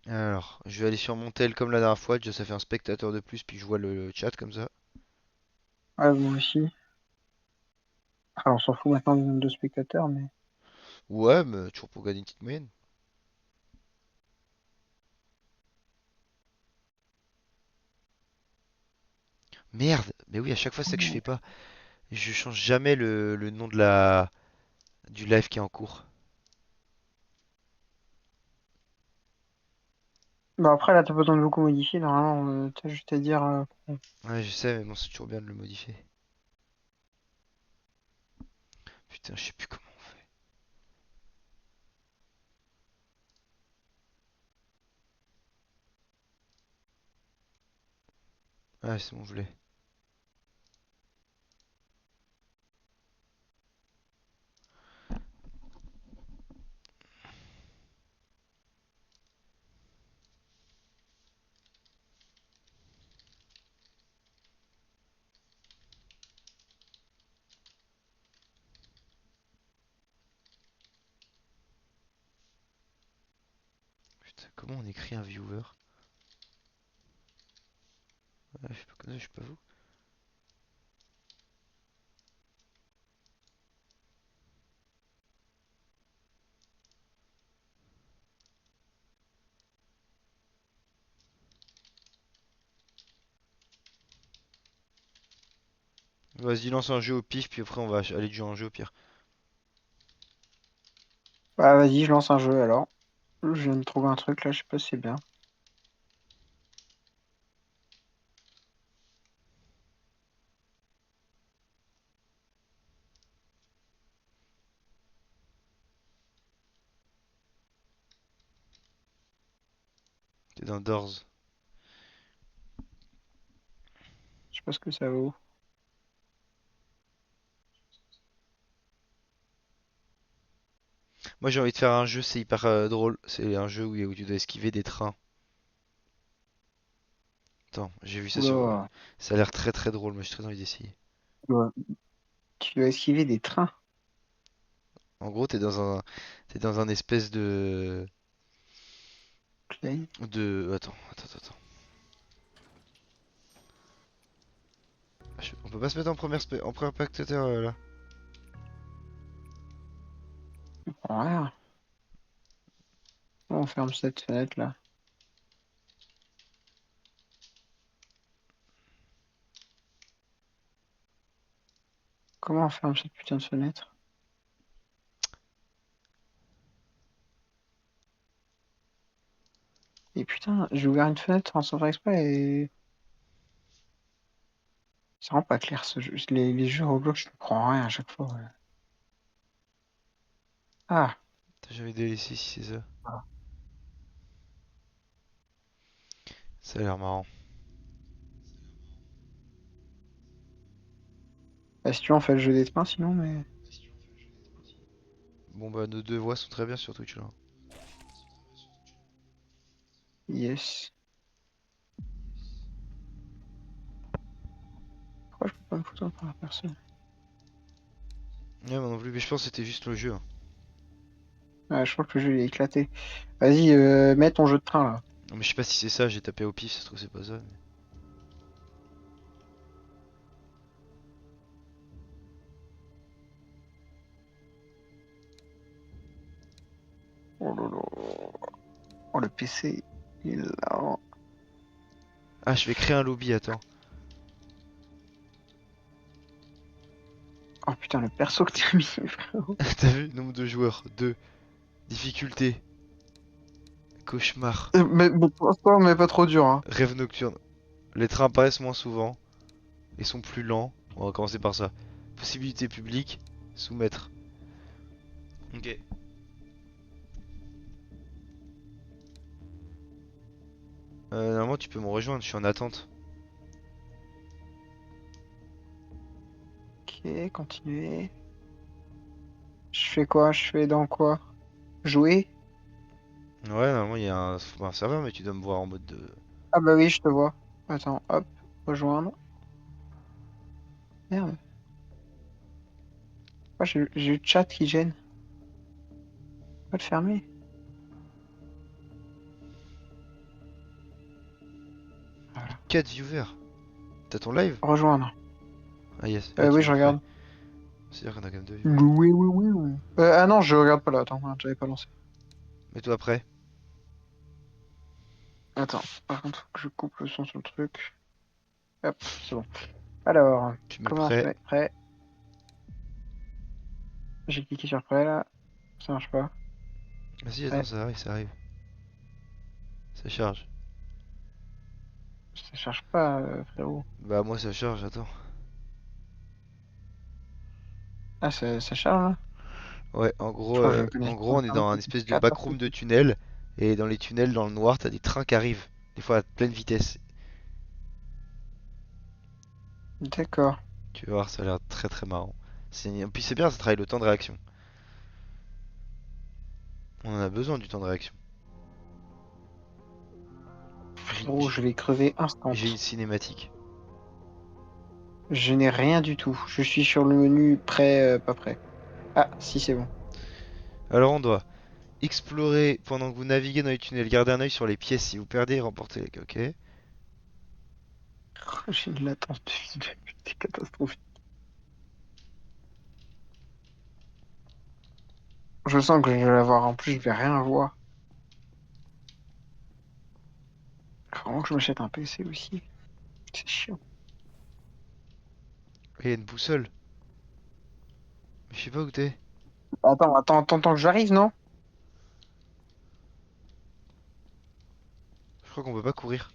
Alors, je vais aller sur mon tel comme la dernière fois, déjà ça fait un spectateur de plus, puis je vois le chat comme ça. Ah, moi aussi. Alors, on s'en fout maintenant du nombre de spectateurs, mais. Ouais, mais toujours pour gagner une petite moyenne. Merde, mais oui, à chaque fois c'est ça que je fais pas. Je change jamais le nom de du live qui est en cours. Bah, après, là, t'as pas besoin de beaucoup modifier. Normalement, t'as juste à dire. Ouais, je sais, mais bon, c'est toujours bien de le modifier. Putain, je sais plus comment on fait. Ah, c'est bon, je l'ai. Putain, comment on écrit un viewer? Ouais, je suis pas comme ça, je suis pas vous. Vas-y, lance un jeu au pif, puis après on va aller de jeu en jeu au pire. Bah, vas-y, je lance un jeu alors. Je viens de trouver un truc là, je sais pas si c'est bien. T'es dans Doors. Je sais pas ce que ça vaut. Moi j'ai envie de faire un jeu, c'est hyper drôle. C'est un jeu où tu dois esquiver des trains. Attends, j'ai vu ça sur. Oula. Ça a l'air très très drôle, moi j'ai très envie d'essayer. Ouais. Tu dois esquiver des trains. En gros, t'es dans un espèce Ok. Attends. On peut pas se mettre en en premier spectateur là. Rien. On ferme cette fenêtre là. Comment on ferme cette putain de fenêtre? Et putain, j'ai ouvert une fenêtre sans faire exprès et c'est vraiment pas clair ce jeu. Les jeux Roblox, je comprends rien à chaque fois. Ouais. Ah, J'avais délaissé si c'est ça. voilà. Ça a l'air marrant. Bah, si tu veux, on fait le jeu des trains sinon, mais. Bon bah nos deux voix sont très bien sur Twitch là. Yes. Pourquoi je peux pas me foutre en première personne? Ouais, moi non plus, mais je pense que c'était juste le jeu, hein. Ouais, je crois que le jeu il est éclaté. Vas-y, mets ton jeu de train là. Non, mais je sais pas si c'est ça, j'ai tapé au pif, ça se trouve c'est pas ça. Oh lolo. Oh le PC. Il est là. Ah, je vais créer un lobby, attends. Oh putain, le perso que t'as mis, frérot. T'as vu? Nombre de joueurs, 2. Difficulté, cauchemar, Mais pour l'instant, mais pas trop dur, hein. rêve nocturne. Les trains apparaissent moins souvent et sont plus lents. On va commencer par ça. Possibilité publique, soumettre. Ok. Normalement, tu peux me rejoindre, je suis en attente. Ok, continuer. Je fais quoi? Je fais dans quoi? Jouer? Ouais, normalement, il y a un serveur, mais tu dois me voir en mode de. Ah bah oui, je te vois. Attends, hop, rejoindre. Merde. Ah, j'ai le chat qui gêne. Pas le fermer. 4 viewers. T'as ton live? Rejoindre. Ah yes, ah, tu Oui, me je le ferais. regarde. C'est-à-dire qu'on a quand même 2 viewers. Oui, oui, oui, oui. Ah non, je regarde pas là. Attends, merde, j'avais pas lancé. Mets-toi après. Attends, par contre, faut que je coupe le son sur le truc. Hop, c'est bon. Alors, Tu mets comment on se prêt. met? Prêt. J'ai cliqué sur prêt là. Ça marche pas. Ah si, attends, Prêt. ça arrive, ça arrive. Ça charge. Ça cherche pas, frérot. Bah moi ça charge, attends. Ah, ça charge là? Ouais, Je crois que j'ai une en connexion gros on est internet dans un qui coûte espèce de backroom de 14 tunnel. Et dans les tunnels, dans le noir, t'as des trains qui arrivent. Des fois à pleine vitesse. D'accord. Tu vas voir, ça a l'air très très marrant. Puis c'est bien, ça travaille le temps de réaction. On en a besoin du temps de réaction. J'ai Frérot, j'ai- je vais crever instant. j'ai une cinématique. Je n'ai rien du tout. Je suis sur le menu prêt, pas prêt. Ah, si, c'est bon. Alors on doit explorer pendant que vous naviguez dans les tunnels. Gardez un œil sur les pièces. Si vous perdez, remportez les... Ok. J'ai une latence de vie de pute, c'est catastrophique. Je sens que je vais l'avoir. En plus, je vais rien voir. Faut vraiment que je m'achète un PC aussi. C'est chiant. Il y a une boussole. Mais je sais pas où t'es. Attends que j'arrive, non? Je crois qu'on peut pas courir.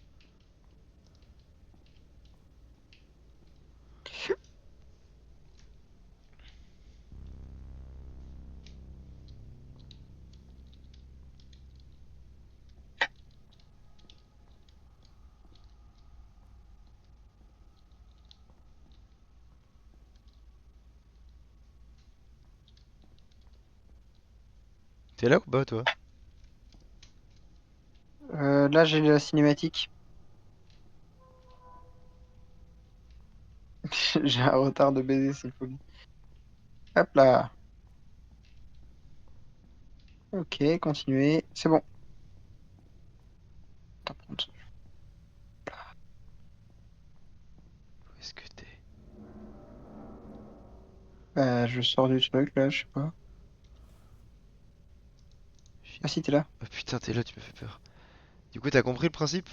T'es là ou pas toi? Là, j'ai la cinématique. J'ai un retard de baiser, c'est folie. Hop là. Ok, continuez. C'est bon. Attends, prendre ça. Où est-ce que t'es? Je sors du truc, là, je sais pas. J'ai- Ah si, t'es là. Oh putain, t'es là, tu me fais peur. Du coup, t'as compris le principe?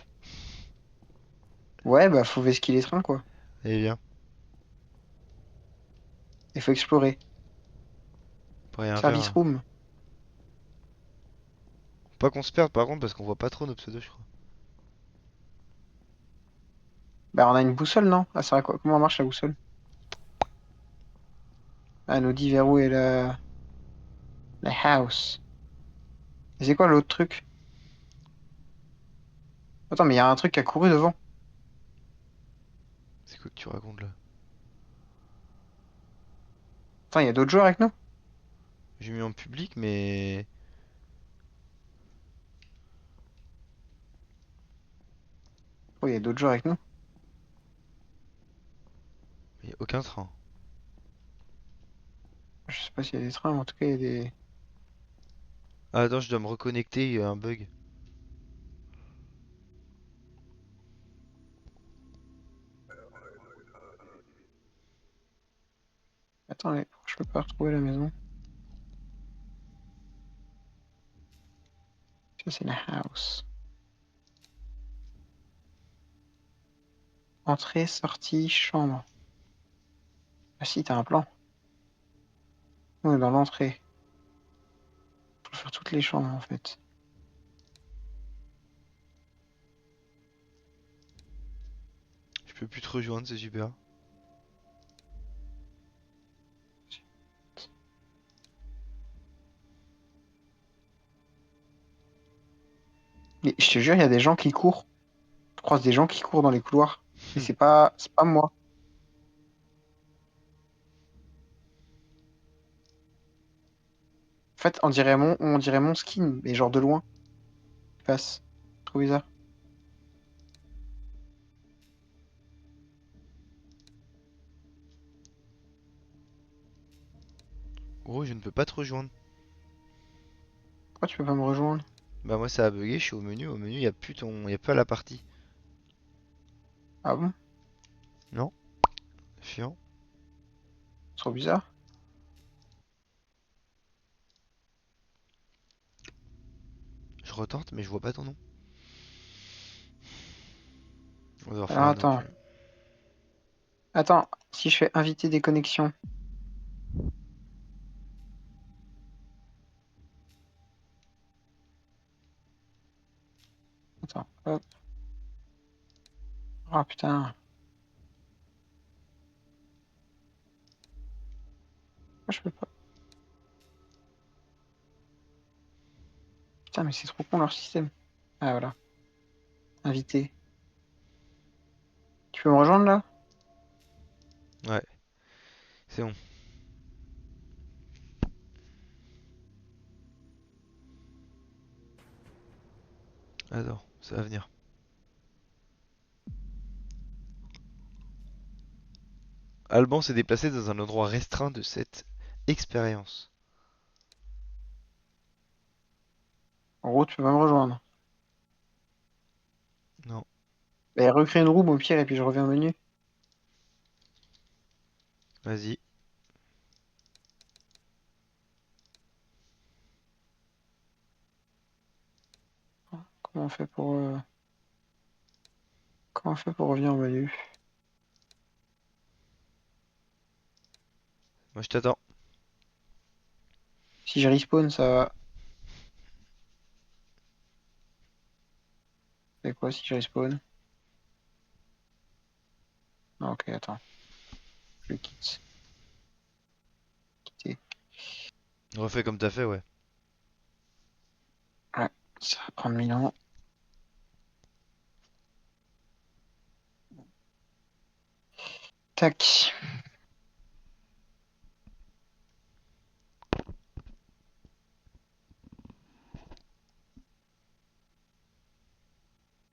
Ouais, bah, faut vesquiller les trains, quoi. Eh bien, Il faut explorer. pour rien faire. Service Hein. room. Faut pas qu'on se perde par contre parce qu'on voit pas trop nos pseudos, je crois. Bah, on a une boussole, non? Ah, c'est vrai, quoi. Comment marche la boussole? Ah, nous dit vers où est la house. Et c'est quoi l'autre truc? Attends, mais il y a un truc qui a couru devant. C'est quoi que tu racontes là? Attends, il y a d'autres joueurs avec nous? J'ai mis en public, mais Oh, il y a d'autres joueurs avec nous. y a aucun train. Je sais pas s'il y a des trains, mais en tout cas, il y a des... Ah, attends, je dois me reconnecter, il y a un bug. Attends, mais pourquoi je peux pas retrouver la maison? Ça, c'est la house. Entrée, sortie, chambre. Ah si, t'as un plan. On est dans l'entrée. Faut faire toutes les chambres, en fait. Je peux plus te rejoindre, c'est super. Mais je te jure, il y a des gens qui courent. Je croise des gens qui courent dans les couloirs. Et c'est pas moi. En fait, on dirait mon skin, mais genre de loin. Il passe. Trop bizarre. Gros, je ne peux pas te rejoindre. Pourquoi tu peux pas me rejoindre? Bah moi ça a bugué, je suis au menu il y a plus y a pas la partie. Ah bon? Non? Chiant. Trop bizarre. Je retente, mais je vois pas ton nom. On va devoir faire Alors un autre attends. jeu. Attends, si je fais inviter des connexions. Attends, hop. Ah putain. Pourquoi je peux pas? Putain, mais c'est trop con leur système. Ah voilà. Invité. Tu peux me rejoindre là? Ouais, c'est bon. Attends, ça va venir. Alban s'est déplacé dans un endroit restreint de cette expérience. En gros, tu peux pas me rejoindre. Non, Et recréer une room au pire et puis je reviens au menu. vas-y. Comment on fait pour comment on fait pour revenir au menu? Moi je t'attends. Si je respawn, ça va. C'est quoi si je respawn? Ah, ok, attends. Je quitte. Quitter. Refais comme t'as fait, ouais. Ouais, ça va prendre 1000 ans. Tac.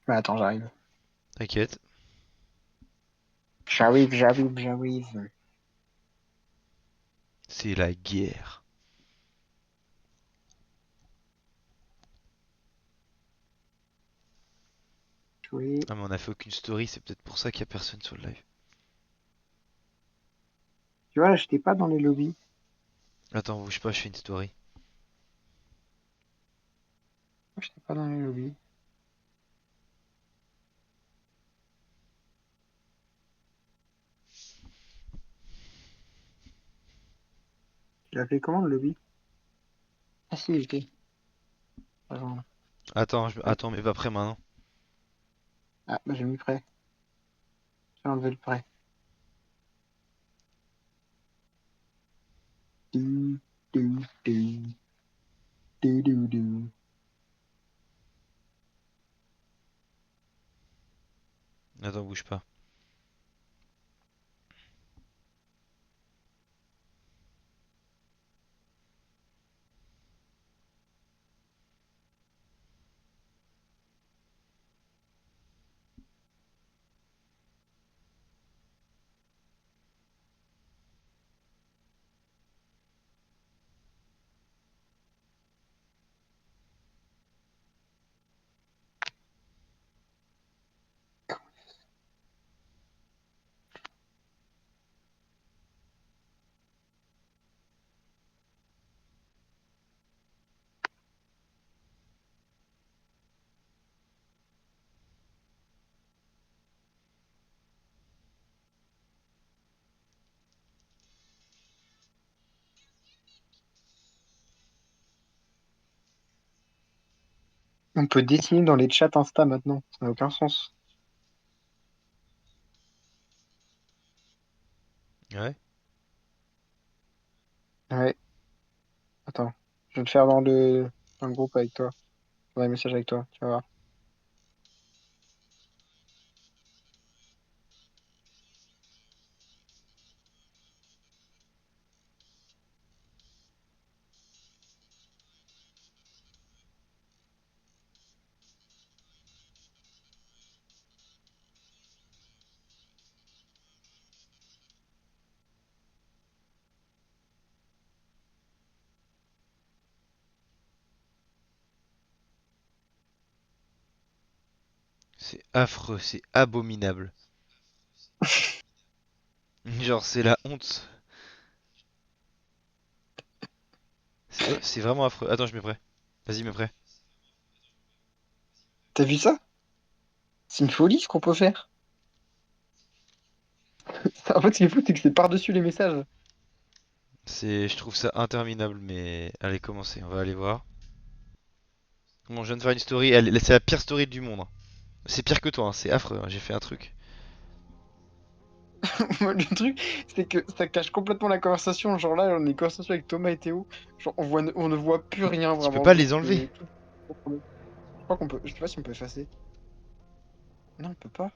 Mais attends, j'arrive. T'inquiète. J'arrive. C'est la guerre. Jouer. Ah mais on a fait aucune story, c'est peut-être pour ça qu'il y a personne sur le live. Tu vois, là, j'étais pas dans les lobbies. Attends, bouge pas, je fais une story. J'étais pas dans les lobbies. Tu l'as fait comment le lobby? Ah si, j'étais. Rejoindre. Attends, Ouais. attends, mais pas prêt maintenant. Ah, bah j'ai mis prêt. J'ai enlevé le prêt. Du, du, du. Attends, bouge pas. On peut dessiner dans les chats Insta maintenant. Ça n'a aucun sens. Ouais. Ouais, attends. Je vais le faire dans le groupe avec toi. Dans les messages avec toi, tu vas voir. C'est affreux, c'est abominable. Genre, c'est la honte. C'est vraiment affreux. Attends, je mets prêt. Vas-y, mets prêt. T'as vu ça? C'est une folie ce qu'on peut faire. En fait, ce qui est fou, c'est que c'est par-dessus les messages. Je trouve ça interminable, mais allez, commencez. On va aller voir. Bon, je viens de faire une story. C'est la pire story du monde, hein. C'est pire que toi, hein. C'est affreux, hein. J'ai fait un truc. Moi, le truc, c'est que ça cache complètement la conversation. Genre là, on est en conversation avec Thomas et Théo. Genre, on ne voit plus rien Tu peux vraiment. pas Parce les enlever. que je crois qu'on peut. Je sais pas si on peut effacer. Non, on peut pas.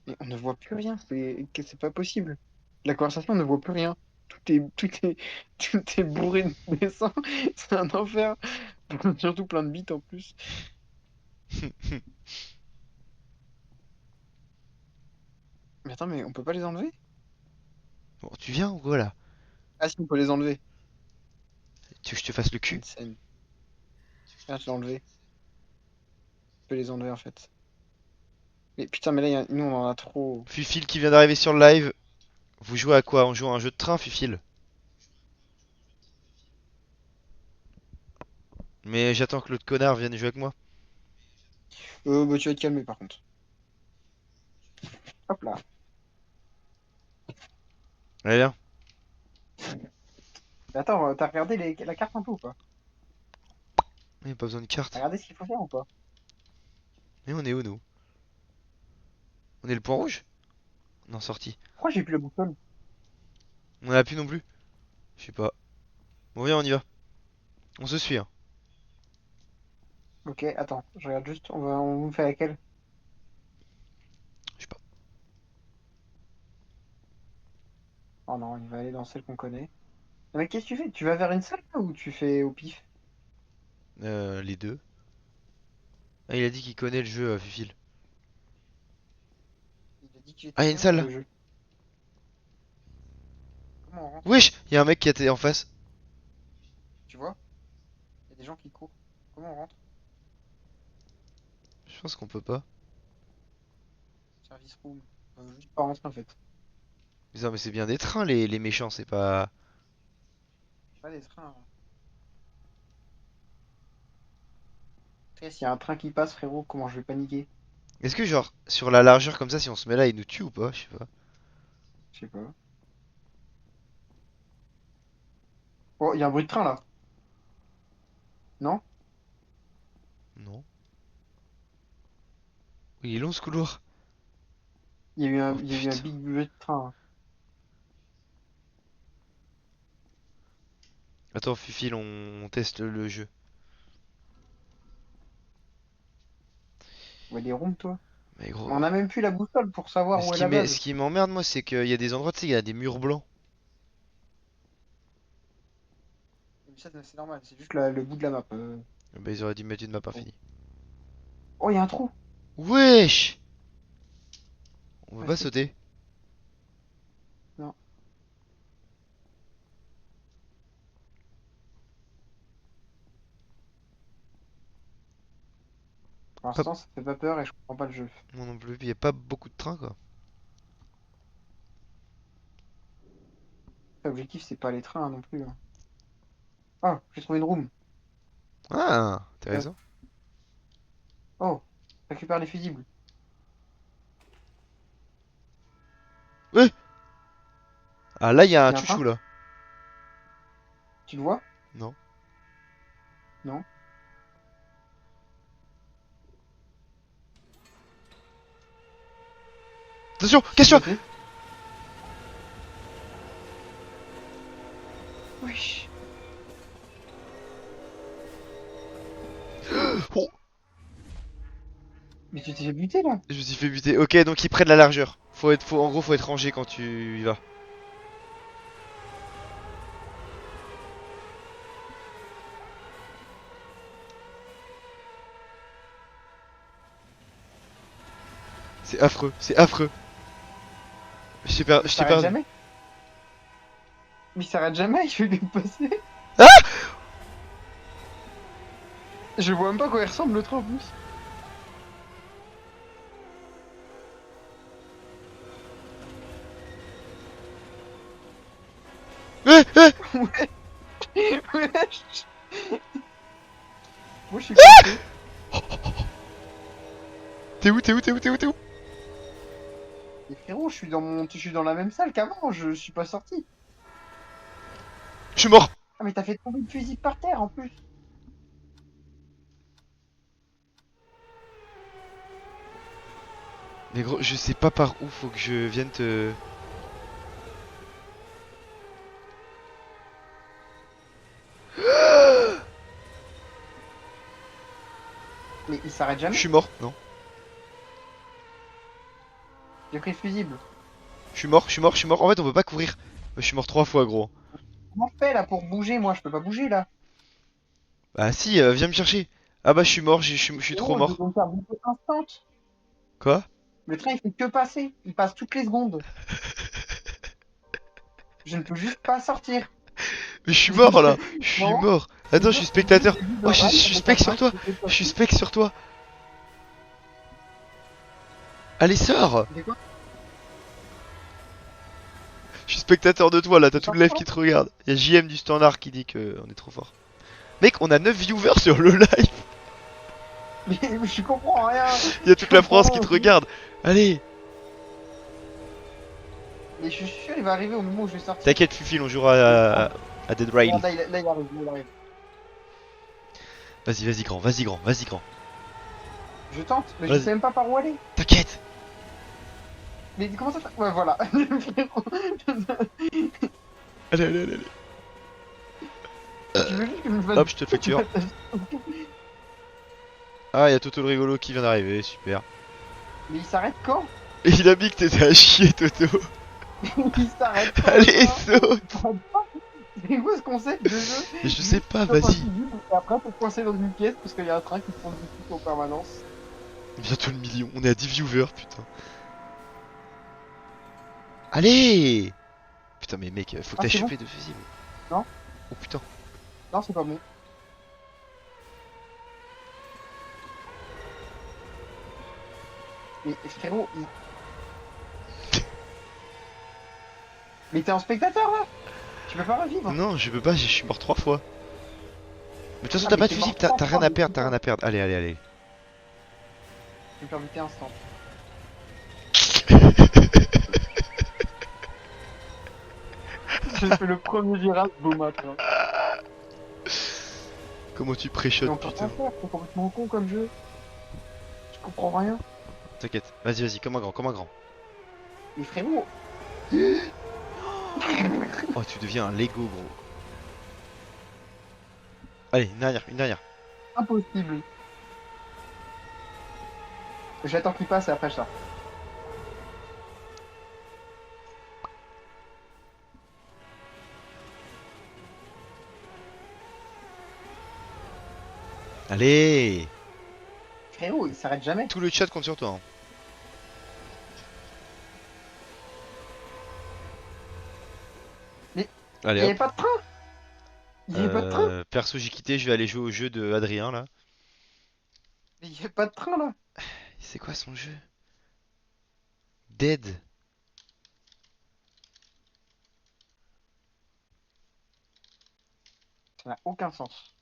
Mais on ne voit plus rien. C'est pas possible. La conversation, on ne voit plus rien. Tout est bourré de dessins. C'est un enfer. Surtout plein de bits en plus. Mais attends, mais on peut pas les enlever? Bon, tu viens ou quoi là? Ah si, on peut les enlever. Tu veux que je te fasse le cul? Insane. Ah, je l'ai enlevé. On peut les enlever en fait. Mais putain, mais là, nous, on en a trop. Fufil qui vient d'arriver sur le live. Vous jouez à quoi? On joue à un jeu de train, Fufil. Mais j'attends que l'autre connard vienne jouer avec moi. Bah, tu vas te calmer par contre. Hop là. Allez, viens. Mais attends, t'as regardé la carte un peu ou pas? Il n'y a pas besoin de T'as carte. regardé ce qu'il faut faire ou pas? Mais on est où nous? On est le point rouge? Non, sorti. Pourquoi j'ai plus la boussole? On en a plus non plus? Je sais pas. Bon, viens, on y va. On se suit, hein. Ok, attends, je regarde juste. On fait laquelle? Je sais pas. Oh non, il va aller dans celle qu'on connaît. Mais qu'est-ce que tu fais? Tu vas vers une salle là, ou tu fais au pif? Les deux. Ah, il a dit qu'il connaît le jeu, Fufil. Il a dit qu'il Ah, était il y a une bien salle sur le là. jeu. Comment on rentre? Wesh! Il y a un mec qui était en face. Tu vois? Il y a des gens qui courent. Comment on rentre? Je pense qu'on peut pas. Service room. On veut juste pas rentrer en fait. Mais non, mais c'est bien des trains, les méchants, c'est pas. Pas des trains. Tu sais, s'il y a un train qui passe, frérot, comment je vais paniquer? Est-ce que, genre, sur la largeur comme ça, si on se met là, il nous tue ou pas? Je sais pas. Je sais pas. Oh, il y a un bruit de train là. Non? Non. Oui, il est long ce couloir. Oh Il y a eu un putain. big bruit de train. Attends, Fufil, on teste le jeu. Ouais, des rooms, toi. Mais gros. On a même plus la boussole pour Mais savoir où est la ce base. qui m'emmerde, moi, c'est qu'il y a des endroits, tu sais, il y a des murs blancs. Mais ça, c'est normal, c'est juste le bout de la map. Bah, ils auraient dû mettre une map Bon. infinie. Oh, il y a un trou. Wesh! On peut Ah pas si. sauter. Non. Pour Pas... l'instant, ça fait pas peur et je comprends pas le jeu. Moi non plus, il y a pas beaucoup de trains, quoi. L'objectif, c'est pas les trains non plus, hein. Ah, j'ai trouvé une room. Ah, Euh, intéressant. oh, récupère les fusibles. Ouais! Ah, là, il y a un Il y a un chouchou, train? là. Tu le vois? Non. Non. Attention, Qu'est-ce casse-toi! qu'il a fait? Wesh. Oh, Mais tu t'es fait buter là? je me suis fait buter. Ok, donc ils prennent la largeur. En gros, faut être rangé quand tu y vas. C'est affreux, c'est affreux. Il Je t'ai s'arrête perdu. jamais? Mais il s'arrête jamais, il fait que de passer. Ah! Je vois même pas à quoi il ressemble le train en plus. Wesh. Moi je suis coincé. T'es où? T'es où? T'es où? T'es où? T'es où? Et frérot, je suis dans la même salle qu'avant, je suis pas sorti. Je suis mort! Ah mais t'as fait tomber le fusil par terre en plus. Mais gros, je sais pas par où faut que je vienne te... Mais il s'arrête Je jamais. suis mort, non. J'ai pris le fusible. Je suis mort, je suis mort, je suis mort. En fait, on peut pas courir. Je suis mort 3 fois, gros. Comment je fais là pour bouger? Moi je peux pas bouger là. Bah si, viens me chercher. Ah bah je suis mort, je suis trop Frérot, je mort. vais me faire bouger instant. Quoi? Le train il fait que passer. Il passe toutes les secondes. Je ne peux juste pas sortir. Mais je suis mort là. Je suis Non, mort. je te Attends, je jure, suis au début, spectateur. j'ai vu Oh, le rail je suis avec un spec sur train qui toi. faisait Je suis passer. spec sur toi. Allez, sors. C'est quoi? Je suis spectateur de toi là, t'as Tu tout sors le live pas? qui te regarde. Y'a JM du standard qui dit que on est trop fort. Mec, on a 9 viewers sur le live. Mais je comprends rien. Y'a Je toute la France comprends qui te rien. regarde. Allez. Mais je suis sûr il va arriver au moment où je vais sortir. T'inquiète, Fufi, on jouera à Dead Rail. Regarde, là, il arrive, là, il arrive. Vas-y, vas-y, grand, vas-y, grand, vas-y, grand. Je tente, mais je Vas-y. sais même pas par où aller. T'inquiète. Mais comment ça fait? Ouais, voilà. Allez, allez, allez, allez. Tu veux juste que je me fasse. Hop, je te le facture. Ah, y'a Toto le rigolo qui vient d'arriver, super. Mais il s'arrête quand? Et il a mis que t'étais à chier, Toto. Il s'arrête quand Allez, ça? saute. C'est quoi ce concept de jeu? Mais je sais pas, Tape un vas-y. fusil, et après t'es coincé dans une pièce parce qu'il y a un train qui te fonce dessus en permanence. Bientôt le million, on est à 10 viewers, putain. Allez. Putain, mais mec, faut que Ah t'ailles c'est bon? choper de fusibles. Non? Oh putain. Non, c'est pas bon. Mais frérot, mais t'es en spectateur là? Tu peux pas revivre? Non, je peux pas, je suis mort 3 fois. Mais de toute façon, Ah t'as mais pas de t'es fusible, mort t'as trois rien fois, à mais perdre, t'as rien putain. à perdre. Allez, allez, allez. Je vais faire buter instant. J'ai fait le premier virage beau matin. Comment tu Mais pré-shots, on peut putain. rien faire, c'est complètement con comme jeu. Je comprends rien. T'inquiète, vas-y, vas-y, comme un grand, comme un grand. Mais frérot, Oh, tu deviens un Lego, gros. Allez, une dernière, une dernière. impossible. J'attends qu'il passe et après ça. Allez. Frérot, il s'arrête jamais. Tout le chat compte sur toi. Hein. Mais il Allez, n'y avait hop. pas de train. Il n'y avait pas de train. Perso, j'ai quitté, je vais aller jouer au jeu de Adrien, là. Mais il n'y avait pas de train là. C'est quoi son jeu? Dead. Ça n'a aucun sens.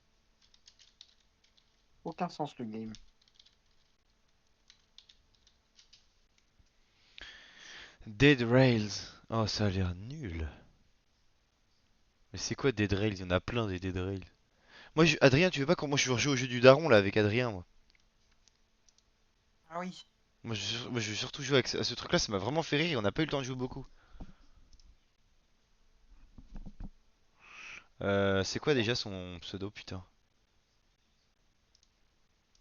Aucun sens le game. Dead Rails. Oh, ça a l'air nul. Mais c'est quoi Dead Rails? Il y en a plein des Dead Rails. Moi, Adrien, tu veux pas quand moi je veux rejouer au jeu du daron là avec Adrien, moi. Ah oui. Moi, je veux surtout jouer avec à ce truc là, ça m'a vraiment fait rire, on n'a pas eu le temps de jouer beaucoup. C'est quoi déjà son pseudo, putain?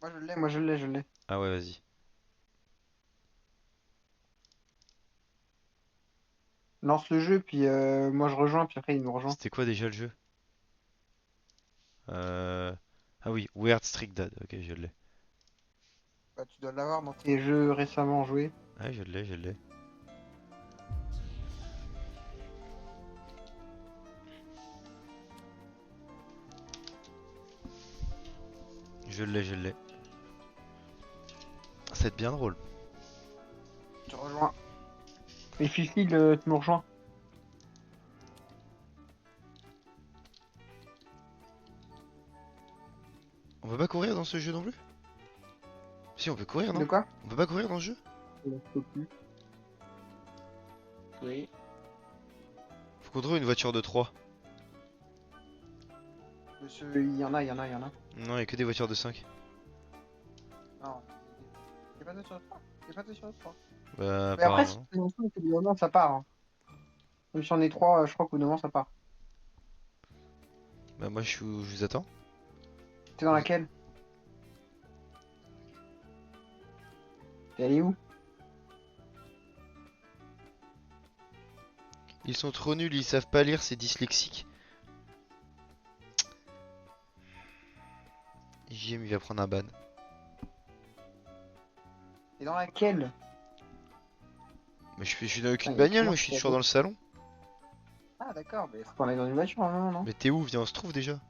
Moi je l'ai, moi je l'ai, je l'ai. Ah ouais, vas-y. Lance le jeu, puis moi je rejoins, puis après il nous rejoint. C'était quoi déjà le jeu? Euh... Ah oui, Weird Streak Dad, ok, je l'ai. Bah, tu dois l'avoir dans tes jeux récemment joués. Ouais, je l'ai, je l'ai. Je l'ai, je l'ai. Ça va être bien drôle. Tu rejoins. Et Fifi, tu nous rejoins. On peut pas courir dans ce jeu non plus? Si, on peut courir, De non? quoi? On peut pas courir dans ce jeu? Je peux plus. Oui. Faut qu'on trouve une voiture de 3. Monsieur, il y en a, il y en a, il y en a. Non, y a que des voitures de 5. Non. C'est pas 2 sur 3. C'est pas 2 sur 3. Bah, Mais après, si apparemment. tu fais une mission, au bout d'un moment, ça part. Hein. Même si on est 3, je crois qu'au bout d'un moment, ça part. Bah, moi, je vous attends. T'es dans laquelle? T'es allé où? Ils sont trop nuls, ils savent pas lire, c'est dyslexique. JM, il va prendre un ban. T'es dans laquelle? Mais je suis dans aucune Putain, il y a bagnole, comment moi, je suis ça toujours dans le salon. Ah, d'accord, mais faut qu'on aille dans une voiture, non, non? Mais t'es où? Viens, on se trouve déjà.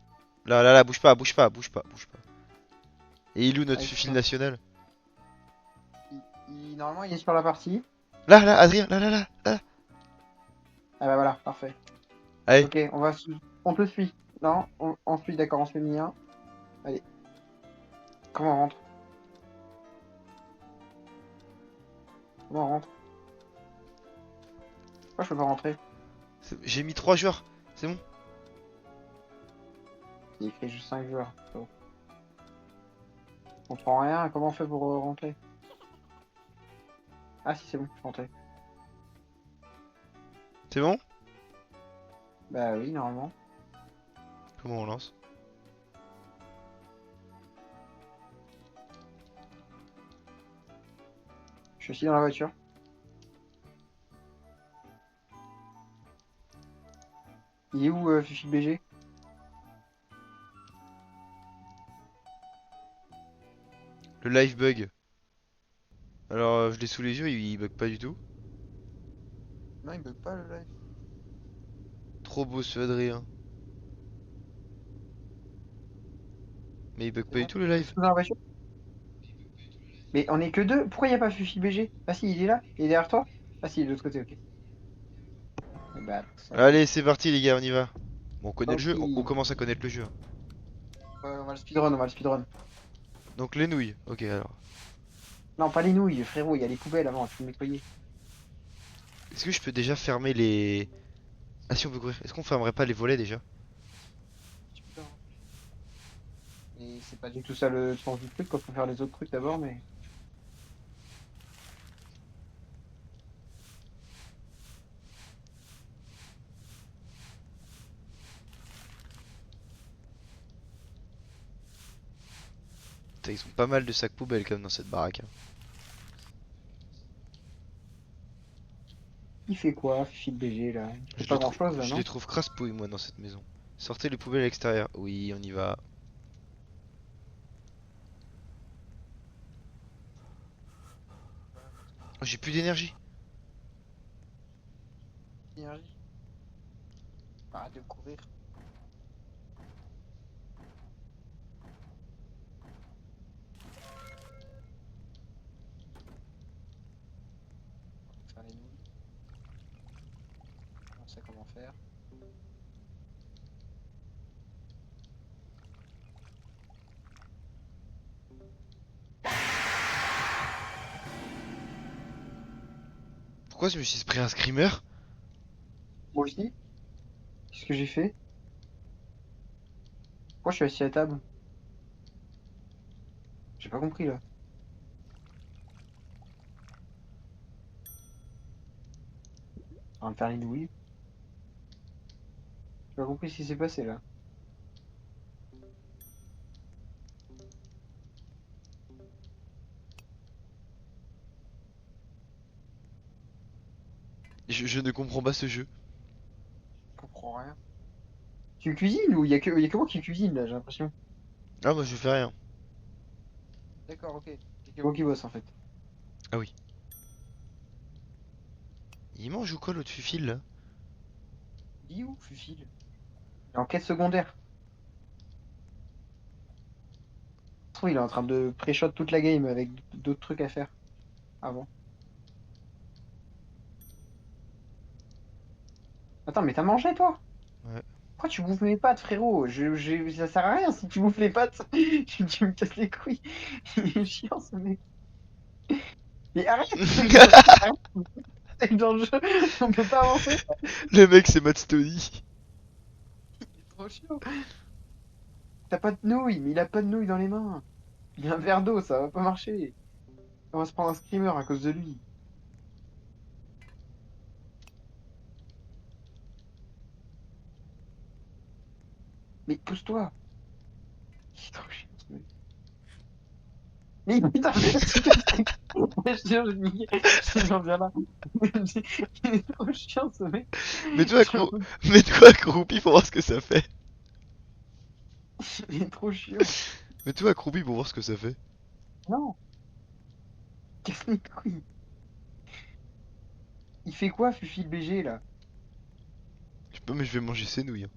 Là, là, là, bouge pas, bouge pas, bouge pas, bouge pas. Et il est où notre Ah, fil putain. national? Normalement, il est sur la partie. Là, là, Adrien, là, là, là, là. Ah bah voilà, parfait. Allez, Ok, on te suit. Non, on suit, d'accord, on se fait mis un. Allez, comment on rentre? Comment on rentre? Pourquoi je peux pas rentrer? j'ai mis 3 joueurs, c'est bon. Il écrit juste 5 joueurs. Oh. On prend rien, comment on fait pour rentrer? Ah si, c'est bon, je suis rentré. C'est bon? Bah oui, normalement. Comment on lance? Je suis aussi dans la voiture. Il est où, Fifi BG? Le live bug. Alors, je l'ai sous les yeux, il bug pas du tout. Non, il bug pas le live. Trop beau ce Adrien. Mais il bug C'est pas du bon? tout le On est live. tous dans la voiture? Mais on est que deux? Pourquoi il n'y a pas Fifi BG? Ah si, il est là? Il est derrière toi? Ah si, il est de l'autre côté, ok. Eh bah, ça y est. Allez, c'est parti les gars, on y va. Bon, on connaît le Ok. jeu, on commence à connaître le jeu. Ouais, on va le speedrun, on va le speedrun. Donc les nouilles, ok alors. Non, pas les nouilles, frérot, il y a les poubelles avant, il faut nettoyer. Est-ce que je peux déjà fermer les... Ah si on peut courir, est-ce qu'on fermerait pas les volets déjà? Tu peux, hein. Et c'est pas du tout ça le sens du truc, quoi, faut faire les autres trucs d'abord, mais... Putain, ils ont pas mal de sacs poubelles comme dans cette baraque, hein. Il fait quoi, Fifi le BG, là? Il fait pas grand-chose, là, Je les non? trouve crasse-pouille moi dans cette maison. Sortez les poubelles à l'extérieur. Oui, on y va. Oh, j'ai plus d'énergie. Énergie. Arrête de courir. On va faire les nouilles. On sait comment faire. Pourquoi je me suis pris un screamer? Moi aussi? Qu'est-ce que j'ai fait? Pourquoi je suis assis à table? J'ai pas compris, là. On va me faire les nouilles. J'ai pas compris ce qui s'est passé, là. Je ne comprends pas ce jeu. Je comprends rien. Tu cuisines ou y a que moi qui cuisine, là, j'ai l'impression. Ah moi je fais rien. D'accord, ok. Y'a que moi qui bosse, en fait. Ah oui. Il mange ou quoi l'autre fufile là? Il est où, Fufi? Il est en quête secondaire. Je trouve il est en train de pré-shot toute la game avec d'autres trucs à faire avant. Attends, mais t'as mangé toi? Ouais. Pourquoi tu bouffes mes pattes, frérot? Ça sert à rien si tu bouffes les pattes. Tu me casses les couilles. Il est chiant, ce mec. Mais arrête! Arrête, c'est dans le jeu. On peut pas avancer. Le mec, c'est Matt Stoney. C'est trop chiant. T'as pas de nouilles, mais il a pas de nouilles dans les mains. Il a un verre d'eau, ça va pas marcher. On va se prendre un screamer à cause de lui. Mais pousse-toi. Il est trop chiant, ce mec. Mais putain, tu casses les couilles. Je te jure, j'en viens là. Il est trop chiant, ce mec. Mets-toi accro... Mets-toi accroupi pour voir ce que ça fait. Il est trop chiant. Mets-toi accroupi pour voir ce que ça fait. Non, casse les couilles. Il fait quoi, Fufi le BG, là? Je sais pas, mais je vais manger ses nouilles, hein.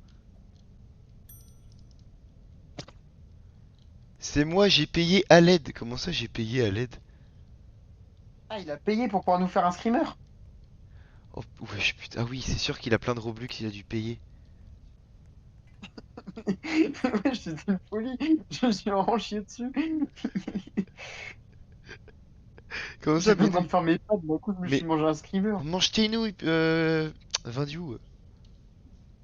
C'est moi, j'ai payé à l'aide. Comment ça, j'ai payé à l'aide? Ah, il a payé pour pouvoir nous faire un screamer. Oh, wesh, putain. Ah oui, c'est sûr qu'il a plein de Robux, il a dû payer. Ouais, c'était une folie. Je me suis vraiment chié dessus. Comment ça, J'étais mais en train de oui. faire mes pattes, d'un coup, je me suis Mais mangé un screamer. mange tes nouilles, Vindiou.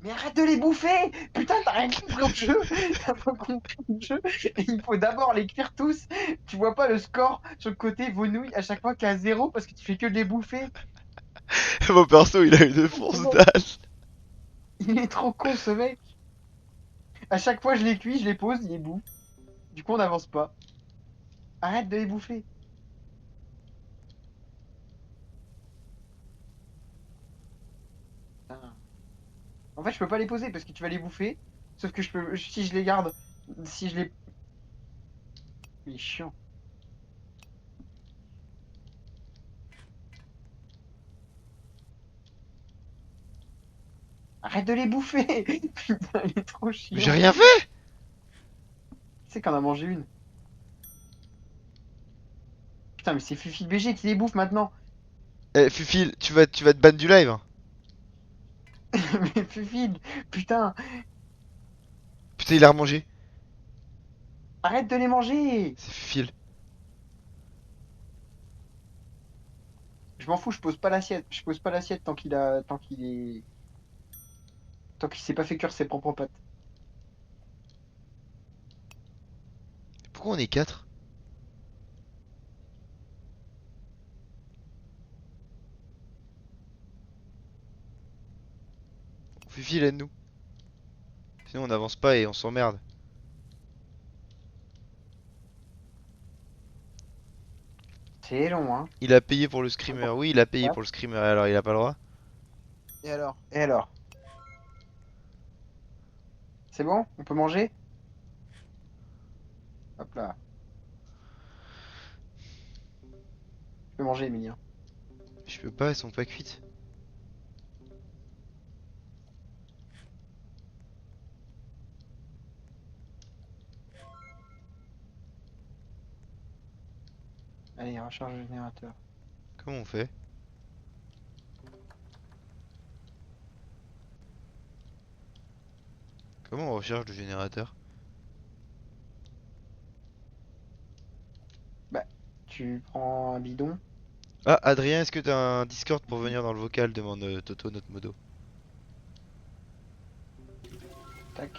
Mais arrête de les bouffer! Putain, t'as rien compris au jeu! T'as pas compris au jeu! Il faut d'abord les cuire tous! Tu vois pas le score sur le côté vos nouilles à chaque fois qu'à zéro parce que tu fais que de les bouffer! Mon perso, il a une force d'âge. Il est trop con ce mec! À chaque fois je les cuis, je les pose, il les bouffe. Du coup on n'avance pas. Arrête de les bouffer! Putain. En fait je peux pas les poser parce que tu vas les bouffer. Sauf que je peux. Si je les garde. Si je les. Il est chiant. Arrête de les bouffer! Putain, il est trop Mais j'ai chiant. rien fait. Tu sais qu'on a mangé une. Putain, mais c'est Fufi BG qui les bouffe maintenant. Eh, Fufil, tu vas te ban du live, hein. Mais Fufi, putain, Putain, il a remangé. arrête de les manger. C'est Fufil. Je m'en fous, je pose pas l'assiette. Je pose pas l'assiette tant qu'il s'est pas fait cuire ses propres pâtes. Pourquoi on est 4? Fufil, aide-nous. Sinon, on n'avance pas et on s'emmerde. C'est long, hein. Il a payé pour le screamer. Encore Oui, il a payé quatre. pour le screamer. Alors, il a pas le droit. Et alors? Et alors? C'est bon? On peut manger? Hop là. Je peux manger, Emilien. Je peux pas, elles sont pas cuites. Allez, recharge le générateur. Comment on fait? Comment on recharge le générateur? Bah, tu prends un bidon. Ah, Adrien, est-ce que t'as un Discord pour venir dans le vocal? Demande Toto, notre modo. Tac.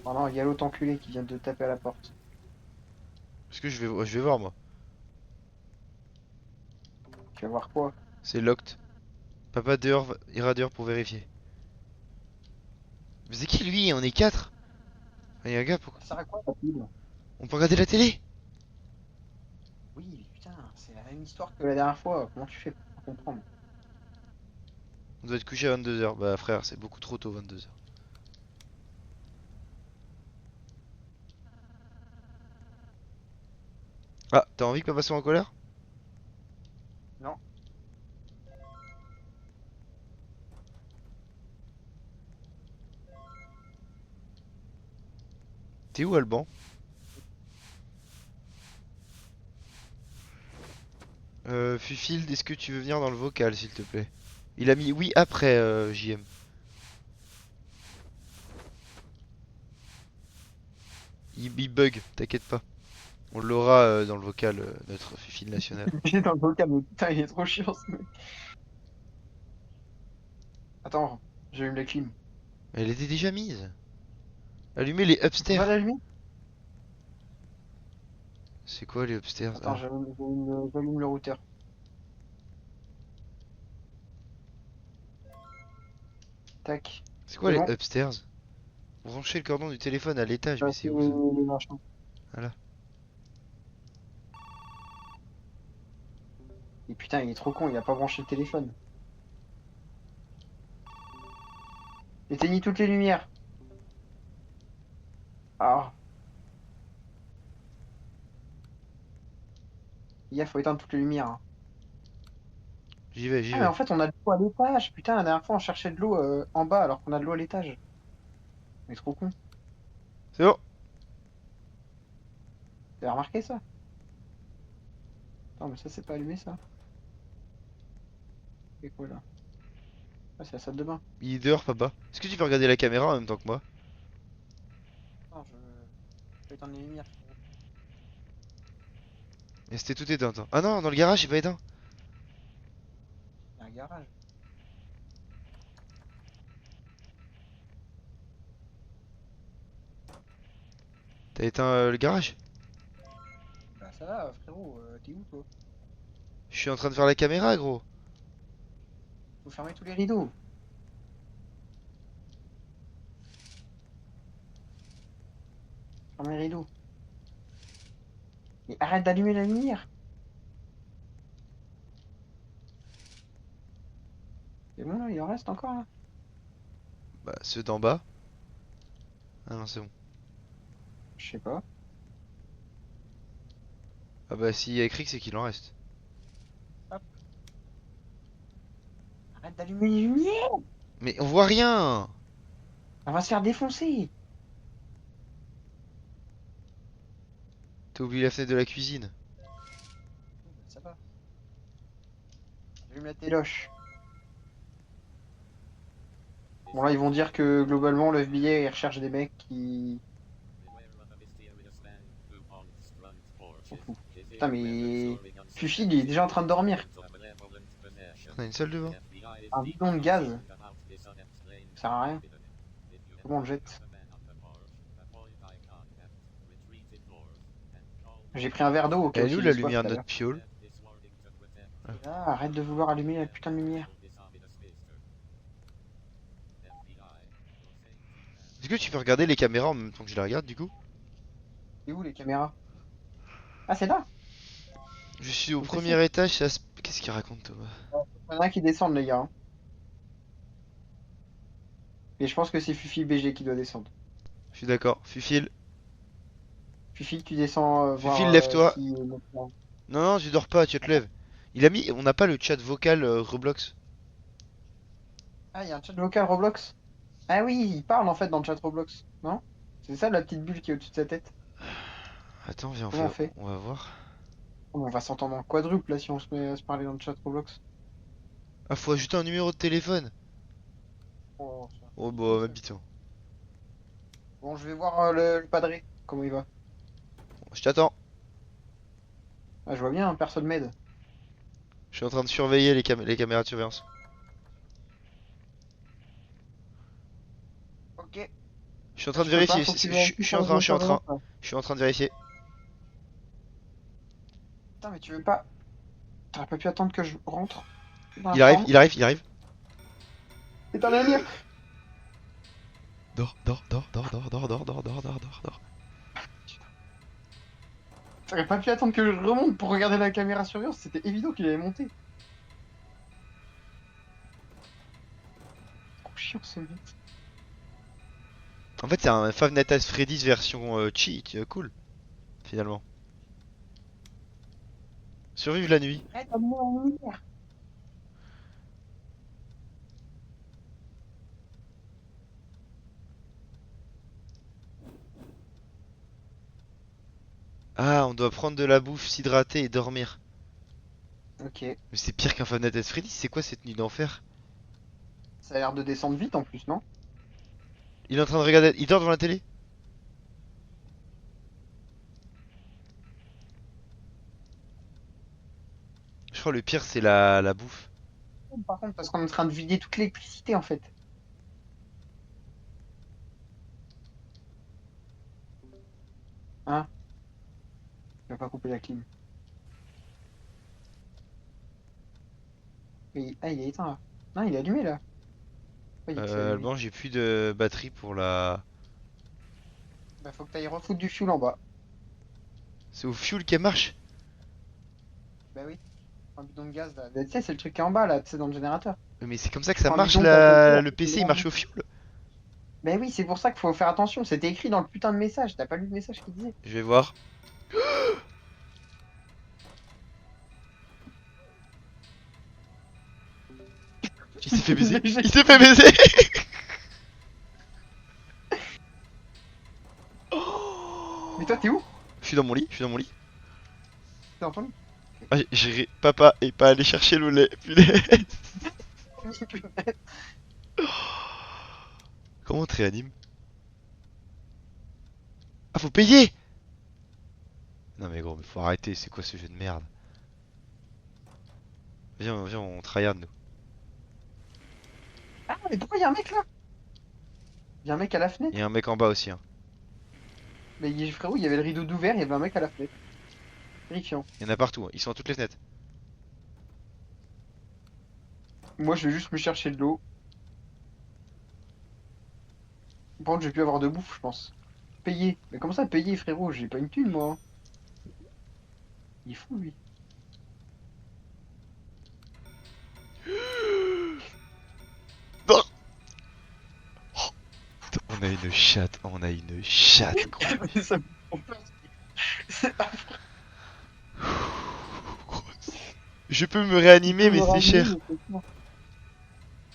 Oh non, il y a l'autre enculé qui vient de taper à la porte. Est-ce que je vais voir moi. Tu vas voir quoi? C'est locked. Papa dehors, ira dehors pour vérifier. Mais c'est qui lui? On est 4. Il y a un gars, pourquoi? Ça sert à quoi ta pile? On peut regarder la télé? Oui, mais putain, c'est la même histoire que la dernière fois. Comment tu fais pour comprendre? On doit être couché à 22h. Bah frère, c'est beaucoup trop tôt 22h. Ah, t'as envie que papa soit en colère? Non. T'es où Alban? Fufield, est-ce que tu veux venir dans le vocal, s'il te plaît? Il a mis oui après JM. Il bug, t'inquiète pas. On l'aura dans le vocal, notre Fufield national. Il est dans le vocal, mais putain, il est trop chiant ce mec. Attends, j'allume la clim. Elle était déjà mise. Allumez les On peut pas upstairs. l'allumer? C'est quoi les upstairs? Attends, Ah. j'allume le routeur. Tac. C'est quoi C'est les bon. upstairs? Branchez le cordon du téléphone à l'étage, mais C'est c'est où ça? les machins. Voilà. Et putain, il est trop con, il a pas branché le téléphone. Éteignez toutes les lumières. Ah, il faut éteindre toutes les lumières, hein. J'y vais, j'y Ah, mais vais. en fait, on a de l'eau à l'étage. Putain, la dernière fois, on cherchait de l'eau en bas alors qu'on a de l'eau à l'étage. On est trop con. C'est bon. T'as remarqué ça? Attends, mais ça, c'est pas allumé, ça. C'est quoi, là? Ah, c'est la salle de bain. Il est dehors, papa. Est-ce que tu peux regarder la caméra en même temps que moi? Non, je vais éteindre les lumières. Mais c'était tout éteint, hein. Ah non, dans le garage, c'est pas éteint. Il y a un garage. T'as éteint le garage? Bah, ça va, frérot, t'es où, toi? Je suis en train de faire la caméra, gros. Faut fermer tous les rideaux. Fermer les rideaux. Mais arrête d'allumer la lumière. C'est bon, là, il en reste encore, là? Bah, ceux d'en bas. Ah non, c'est bon. Je sais pas. Ah bah, s'il y a écrit que c'est qu'il en reste. Hop. Arrête d'allumer les lumières. Mais on voit rien! On va se faire défoncer. T'as oublié la fenêtre de la cuisine. Ça va. Allume la téloche. Bon, là, ils vont dire que globalement, le FBI il recherche des mecs qui. S'en fout. Putain, mais. Fufi, il est déjà en train de dormir. On a une salle de bain. Un bidon de gaz. Ça sert à rien. Comment on le jette? J'ai pris un verre d'eau au cas où Elle est où s'il la ait soif lumière tout de à notre l'heure. piole? Ah. Et là, arrête de vouloir allumer la putain de lumière. Est-ce que tu peux regarder les caméras en même temps que je les regarde, du coup? C'est où les caméras? Ah, c'est là? Je suis au Au PC. premier étage, ça se... Qu'est-ce qu'il raconte, Thomas? Il y en a qui descendent, les gars, hein. Et je pense que c'est Fufi BG qui doit descendre. Je suis d'accord. Fufil. Fufi, tu descends voir Fufil, lève-toi. si. Non, non, tu dors pas, tu te lèves. Il a mis... On n'a pas le chat vocal Roblox. Ah, il y a un chat vocal Roblox? Ah oui, il parle en fait dans le chat Roblox, non? C'est ça la petite bulle qui est au-dessus de sa tête. Attends, viens, Comment on fait? on va voir. Oh, on va s'entendre en quadruple là si on se met à se parler dans le chat Roblox. Ah, faut ajouter un numéro de téléphone. Oh, ça Oh, c'est bah, ça. ma bite, hein. Bon, je vais voir le padré, comment il va. Je t'attends. Ah, je vois bien, hein, personne m'aide. Je suis en train de surveiller les caméras de surveillance. Ok. Je suis en Ah, train de tu peux pas, vérifier. faut que tu Je vérifies suis sur en le train, je suis en train. surveillance, là. Je suis en train de vérifier. Putain, mais tu veux pas. T'aurais pas pu attendre que je rentre dans la Il arrive, chambre? il arrive, il arrive. Éteins la lumière! Dors, dors, dors, dors, dors, dors, dors, dors, dors, dors, dors, dors. T'aurais pas pu attendre que je remonte pour regarder la caméra surveillance, c'était évident qu'il allait monter. Trop chiant ce mec. En fait, c'est un Five Nights at Freddy's version cheat, cool, finalement. Survivre la nuit. Arrête d'allumer la lumière! Ah, on doit prendre de la bouffe, s'hydrater et dormir. Ok. Mais c'est pire qu'un Five Nights at Freddy's, c'est quoi cette nuit d'enfer? Ça a l'air de descendre vite en plus, non? Il est en train de regarder. Il dort devant la télé? Je crois le pire c'est la bouffe. Par contre, parce qu'on est en train de vider toute l'électricité en fait. Hein? Tu vas pas couper la clim. Ah, il est éteint là. Non, il est allumé là. Pourquoi il dit que c'est allumé? Alban, j'ai plus de batterie pour la. Bah, faut que t'ailles refoutre du fuel en bas. C'est au fuel qu'elle marche? Bah oui, un bidon de gaz là. Bah, tu sais, c'est le truc qui est en bas là, tu sais, dans le générateur. Mais c'est comme ça que Tu ça prends un marche bidon, t'as sauté, le après tu le PC il mets en marche bas. au fuel? Bah oui, c'est pour ça qu'il faut faire attention. C'était écrit dans le putain de message. T'as pas lu le message qui disait? Je vais voir. Il s'est fait baiser. Il s'est fait baiser. Mais toi, t'es où? Je suis dans mon lit, je suis dans mon lit. T'es dans ton lit? Ah, papa est pas allé chercher le lait, punaise. Comment on te réanime? Ah, faut payer! Non mais gros, mais faut arrêter, c'est quoi ce jeu de merde? Viens, viens, on tryhard nous. Ah, mais pourquoi il y a un mec là? Il y a un mec à la Il y a fenêtre. un mec en bas aussi, hein. Mais frérot, il y avait le rideau d'ouvert, il y avait un mec à la fenêtre. Terrifiant. Il y en a partout, hein. Ils sont à toutes les fenêtres. Moi, je vais juste me chercher de l'eau. Par contre, je vais plus avoir de bouffe, je pense. Payer. Mais comment ça, payer, frérot? J'ai pas une thune, moi, hein. Il est fou, lui. Non. Putain, on a une chatte, on a une chatte, gros. Mais ça me fait peur. Je peux me Tu réanimer, peux mais me c'est ramener, cher. mais c'est sûr.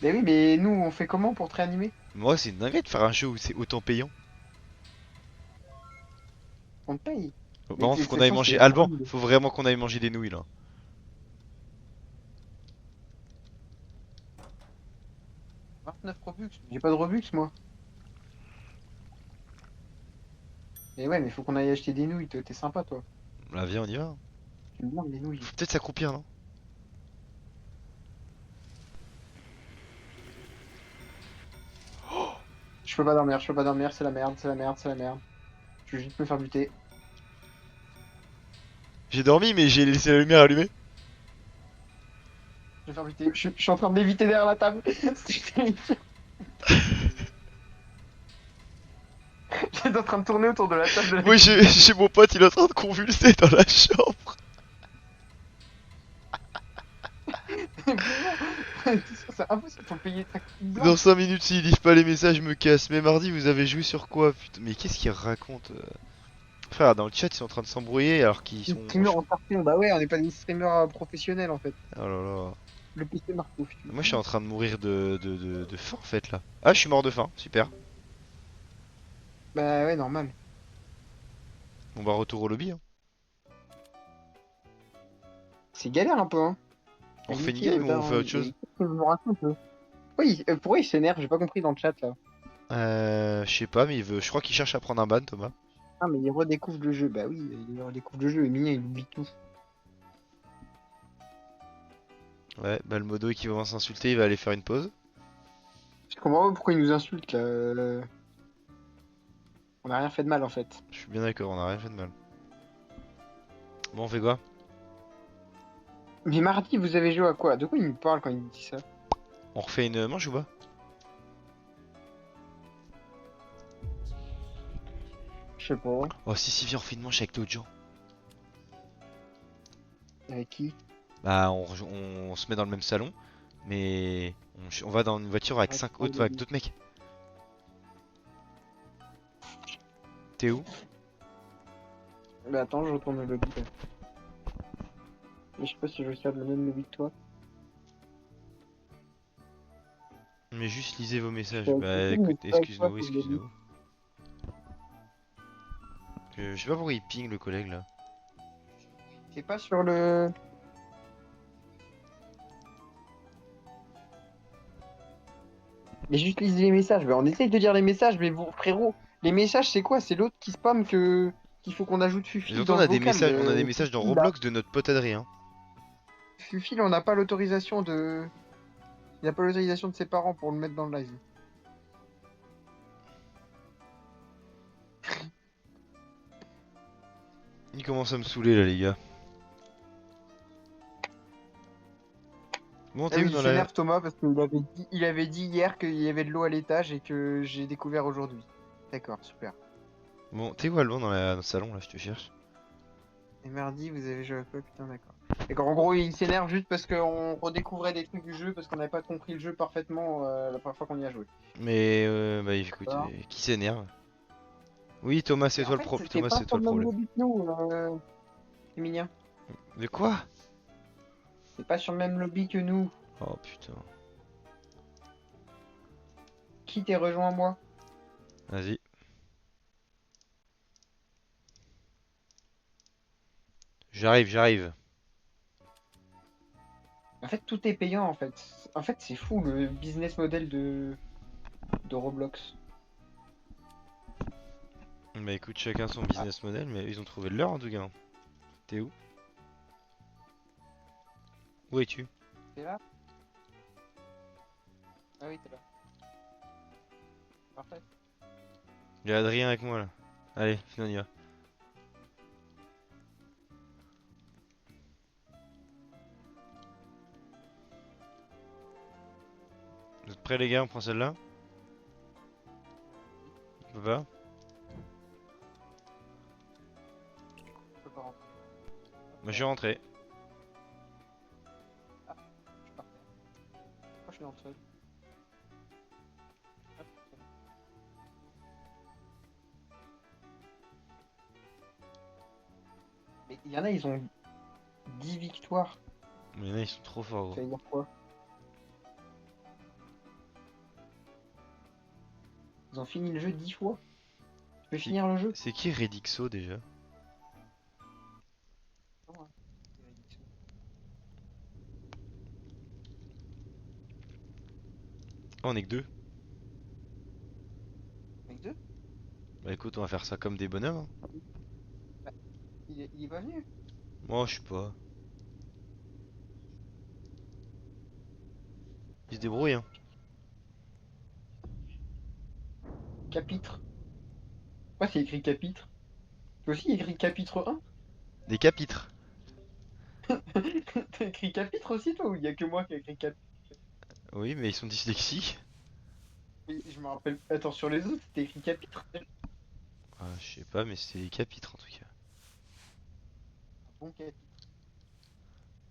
Mais oui, mais nous, on fait comment pour te réanimer? Moi, c'est une dinguerie de faire un jeu où c'est autant payant. On te paye. Bon, par Mais contre, faut qu'on c'est aille chiant, manger. c'est Alban, horrible. faut vraiment qu'on aille manger des nouilles là. 29 Robux. J'ai pas de Robux, moi. Mais ouais, mais faut qu'on aille acheter des nouilles. Toi, t'es sympa, toi. Là, viens, on y va. Tu me demandes des nouilles. Faut peut-être s'accroupir, non? Je peux pas dormir, je peux pas dormir, c'est la merde, c'est la merde, c'est la merde. Je vais juste me faire buter. J'ai dormi, mais j'ai laissé la lumière allumée. Je vais me faire buter. Je suis en train de m'éviter derrière la table. J'étais en train de tourner autour de la table de la Moi, cuisine. j'ai mon pote, il est en train de convulser dans la chambre. Vraiment, c'est impossible, faut payer ta carte Dans blanche. 5 minutes, s'ils lisent pas les messages, je me casse. Mais mardi, vous avez joué sur quoi? Putain, mais qu'est-ce qu'ils racontent? Frère, dans le chat, ils sont en train de s'embrouiller alors qu'ils Des sont. streamers en carton, bah ouais, on n'est pas des streamers professionnels en fait. Oh là là. Le PC Marco. Moi, je suis en train de mourir de faim en fait là. Ah, je suis mort de faim, super. Bah ouais, normal. Bon, bah, retour au lobby, hein. C'est galère un peu, hein. On Et refait une Mickey, game ou on fait autre chose? qu'est-ce que je me raconte, oui, pourquoi il s'énerve? J'ai pas compris dans le chat là. Je sais pas, mais je crois qu'il cherche à prendre un ban, Thomas. Ah, mais il redécouvre le jeu. Bah oui, il redécouvre le jeu. Emilia, il oublie tout. Ouais, bah, le modo qui va s'insulter, il va aller faire une pause. Je comprends pas pourquoi il nous insulte là. On a rien fait de mal en fait. Je suis bien d'accord, on a rien fait de mal. Bon, on fait quoi? Mais mardi, vous avez joué à quoi? De quoi il me parle quand il me dit ça? On refait une manche ou pas? Je sais pas. Oh, si, si, viens, on refait une manche avec d'autres gens. Avec qui? Bah, on se met dans le même salon, mais on va dans une voiture avec Ouais, 5 on autres, avec d'autres mecs. T'es où? Bah attends, je retourne au lobby là. Mais je sais pas si je vais faire le même lobby que toi. Mais juste lisez vos Je messages. suis Bah, avec mais écoute, c'est pas avec toi excuse-nous, que je l'ai dit. excuse-nous. Je sais pas pourquoi il ping le collègue là. C'est pas sur le. Mais juste lisez les messages. Mais on essaye de lire les messages, mais vous, frérot, les messages, c'est quoi? C'est l'autre qui spam qu'il faut qu'on ajoute Mais Fufi surtout dans le vocal. on a des messages dans Fufi, là. Roblox de notre pote Adrien. Fufi, là, on n'a pas l'autorisation de. Il n'a pas l'autorisation de ses parents pour le mettre dans le live. Il commence à me saouler là les gars. Bon Ah t'es où oui, il dans la... s'énerve Thomas parce il avait dit hier qu'il y avait de l'eau à l'étage et que j'ai découvert aujourd'hui. D'accord, super. Bon t'es où Alban dans le salon là je te cherche. Et mardi, vous avez joué à quoi? Putain, d'accord. D'accord, en gros, il s'énerve juste parce qu'on redécouvrait des trucs du jeu parce qu'on n'avait pas compris le jeu parfaitement la première fois qu'on y a joué. Mais bah écoute, D'accord. qui s'énerve? Oui Thomas c'est Mais en toi le fait, pro... t'es Thomas pas c'est sur toi le le même problème. lobby que nous, Emilien. De quoi? T'es pas sur le même lobby que nous. Oh putain. Qui t'est rejoint moi? Vas-y. J'arrive, j'arrive. En fait, tout est payant en fait. En fait, c'est fou le business model de Roblox. Bah écoute, chacun son Ah, business model, mais ils ont trouvé le leur en tout cas. T'es où? Où es-tu? t'es là? Ah oui, t'es là. Parfait. Il y a Adrien avec moi là. Allez, on y va. Vous êtes prêts les gars, on prend celle-là? On peut pas? Je peux pas rentrer. Hop Bah je suis là. rentré. Ah, je suis parfait. Pourquoi je suis dans le seul? Hop, c'est bon. Mais il y en a, ils ont 10 victoires. Mais là ils sont trop forts gros. Ça veut dire quoi? Ils ont fini le jeu 10 fois. Tu peux C'est finir le jeu? c'est qui Redixo déjà? Non, hein. Oh, on est que deux. Avec deux? Bah écoute, on va faire ça comme des bonhommes, hein. Bah, il est pas venu. Moi je sais pas. Ils se débrouillent hein. Chapitre. Pourquoi c'est écrit chapitre? Toi aussi, il y a écrit chapitre 1? Des capitres. T'as écrit chapitre aussi, toi, ou il y a que moi qui ai écrit chapitre? Oui, mais ils sont dyslexiques. Oui, je me rappelle. Attends, sur les autres, c'était écrit chapitre. Ah, je sais pas, mais c'est des capitres en tout cas. Bon chapitre.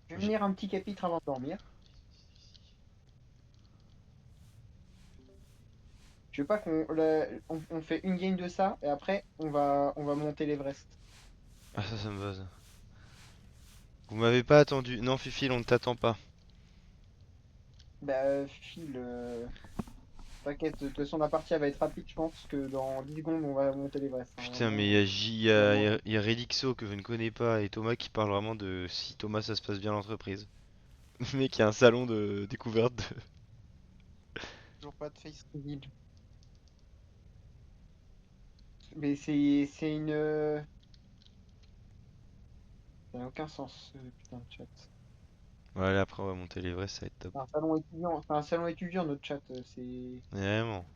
Je vais J'ai- venir un petit chapitre avant de dormir. Je veux pas on fait une game de ça et après on va monter l'Everest. Ah, ça me va ça. Vous m'avez pas attendu. Non, Fifi, on ne t'attend pas. Bah, file. T'inquiète, de toute façon la partie elle va être rapide, je pense que dans 10 secondes on va monter l'Everest, hein, Putain, mais vraiment. il y a, Vraiment. Il y a Redixo que je ne connais pas et Thomas qui parle vraiment de si Thomas ça se passe bien l'entreprise. Le mec, il y a un salon de découverte de... Toujours pas de face reveal. Mais c'est une. Ça n'a aucun sens, ce putain de chat. Voilà, après on va monter l'Everest, ça va être top. C'est un salon étudiant notre chat, c'est. Vraiment.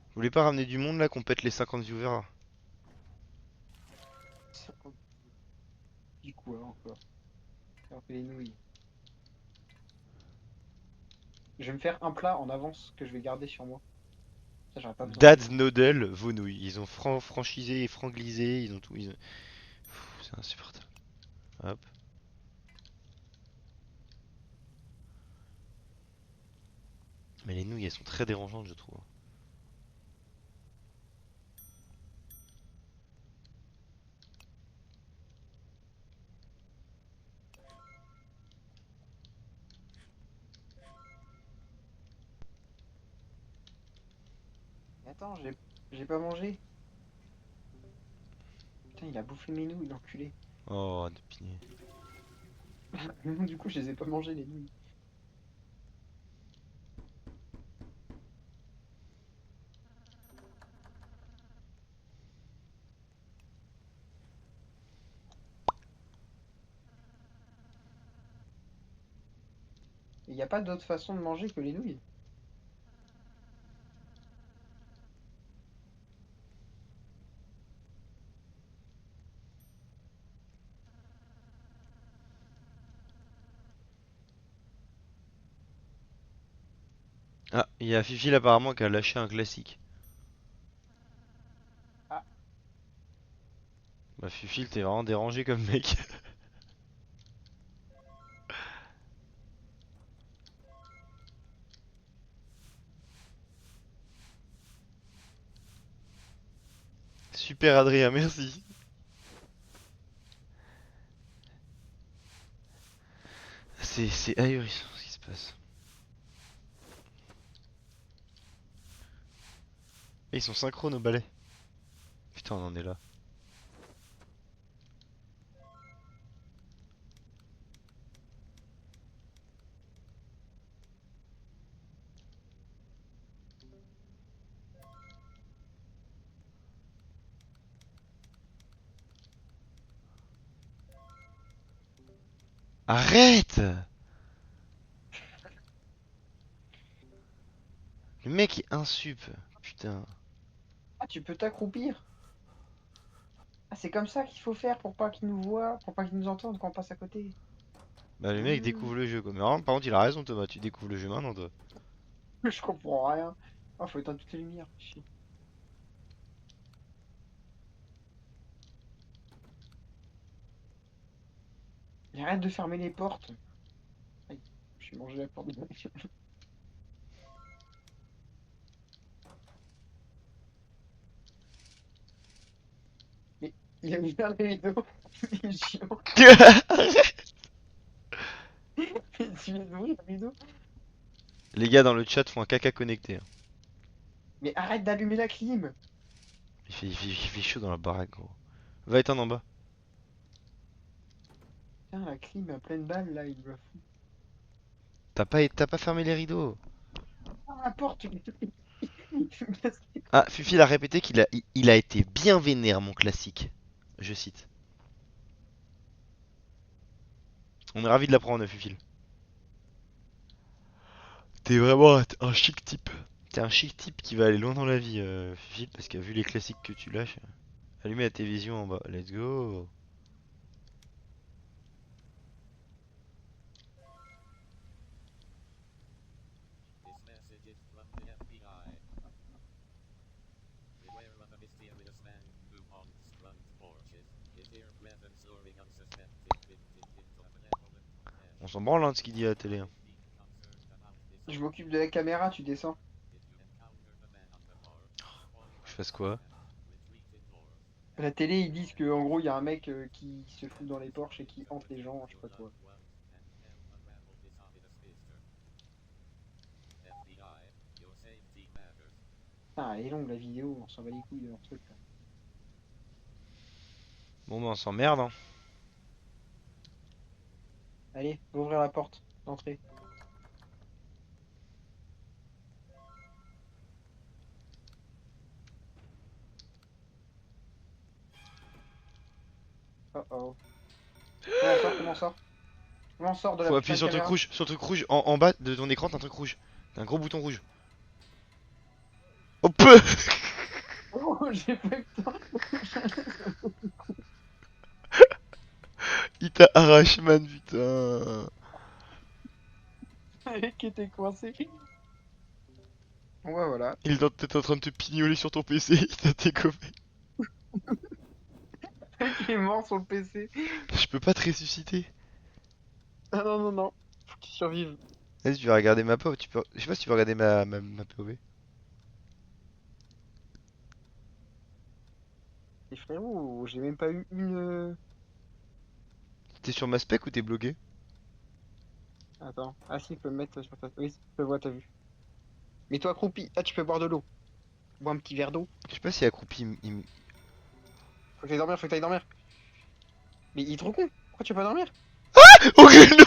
Vous voulez pas ramener du monde là qu'on pète les 50 viewers? C'est du coup encore. Alors que les nouilles. Je vais me faire un plat en avance que je vais garder sur moi. Ça, j'aurai pas besoin de Dad's vous. Noodle, vos nouilles. Ils ont franchisé et franglisé, ils ont tout. C'est insupportable. Hop. Mais les nouilles, elles sont très dérangeantes, je trouve. Mais attends, j'ai pas mangé. Putain, il a bouffé mes nouilles, l'enculé. Oh, de piner. Du coup, je les ai pas mangées, les nouilles. Il n'y a pas d'autre façon de manger que les nouilles. Ah, il y a Fifi apparemment qui a lâché un classique. Ah, Bah Fifi, t'es vraiment dérangé comme mec. Super Adrien, merci. C'est ahurissant ce qui se passe. Et ils sont synchrones au balai. Putain, on en est là. Arrête! Le mec est insup. Putain. ah, tu peux t'accroupir. Ah, c'est comme ça qu'il faut faire pour pas qu'ils nous voient, pour pas qu'ils nous entendent quand on passe à côté. Bah le mec Hmm, découvre le jeu quoi. Mais vraiment, par contre il a raison Thomas, tu découvres le jeu maintenant toi. je comprends rien. Ah, faut éteindre toutes les lumières. Chier. Mais arrête de fermer les portes. Aïe, j'ai mangé la porte de ma gueule. Mais il a ouvert les rideaux. Il est chiant. Mais tu viens d'ouvrir le rideau. Les gars dans le chat font un caca connecté, hein. Mais arrête d'allumer la clim. Il fait chaud dans la baraque gros. Va éteindre en bas. Putain, la clim à pleine balle là, il me fout. T'as pas fermé les rideaux. Ah, la porte. Ah, Fufi a répété qu'il a été bien vénère mon classique. Je cite. On est ravis de l'apprendre Fufi. T'es vraiment un chic type. T'es un chic type qui va aller loin dans la vie, Fufi, parce que vu les classiques que tu lâches. Allumez la télévision en bas. Let's go. On s'en branle hein, de ce qu'il dit à la télé, hein. Je m'occupe de la caméra, tu descends. Faut que je fasse quoi? À la télé, ils disent que en gros, il y a un mec qui se fout dans les Porsche et qui hante les gens, je sais pas quoi. Ah, elle est longue la vidéo, on s'en bat les couilles de leur truc là. Bon bah on s'emmerde hein. Allez, va ouvrir la porte d'entrée. Oh oh. Comment on sort? Comment on sort? Comment on sort de la Faut putain appuyer de sur caméra? le truc rouge en bas de ton écran, t'as un truc rouge. T'as un gros bouton rouge. Oh peu. Oh, j'ai pas eu le temps. Il t'a arraché man putain. Le mec était coincé. Ouais, voilà. Il est peut-être en train de te pignoler sur ton PC, il t'a décoffé. Le mec est mort sur le PC. Je peux pas te ressusciter. Ah non, non, non. Faut qu'il survive. Vas-y, tu vas regarder ma POV, tu peux. Je sais pas si tu peux regarder ma POV. Et frérot, j'ai même pas eu une. T'es sur ma spec ou t'es bloqué? Attends. Ah si, je peux me mettre sur ta. Oui, je te vois, t'as vu. Mais toi, accroupi. Ah, tu peux boire de l'eau. Bois un petit verre d'eau. Je sais pas si accroupi Faut que t'ailles dormir, faut que t'ailles dormir. Mais il est trop con. Pourquoi tu veux pas dormir? Ok non.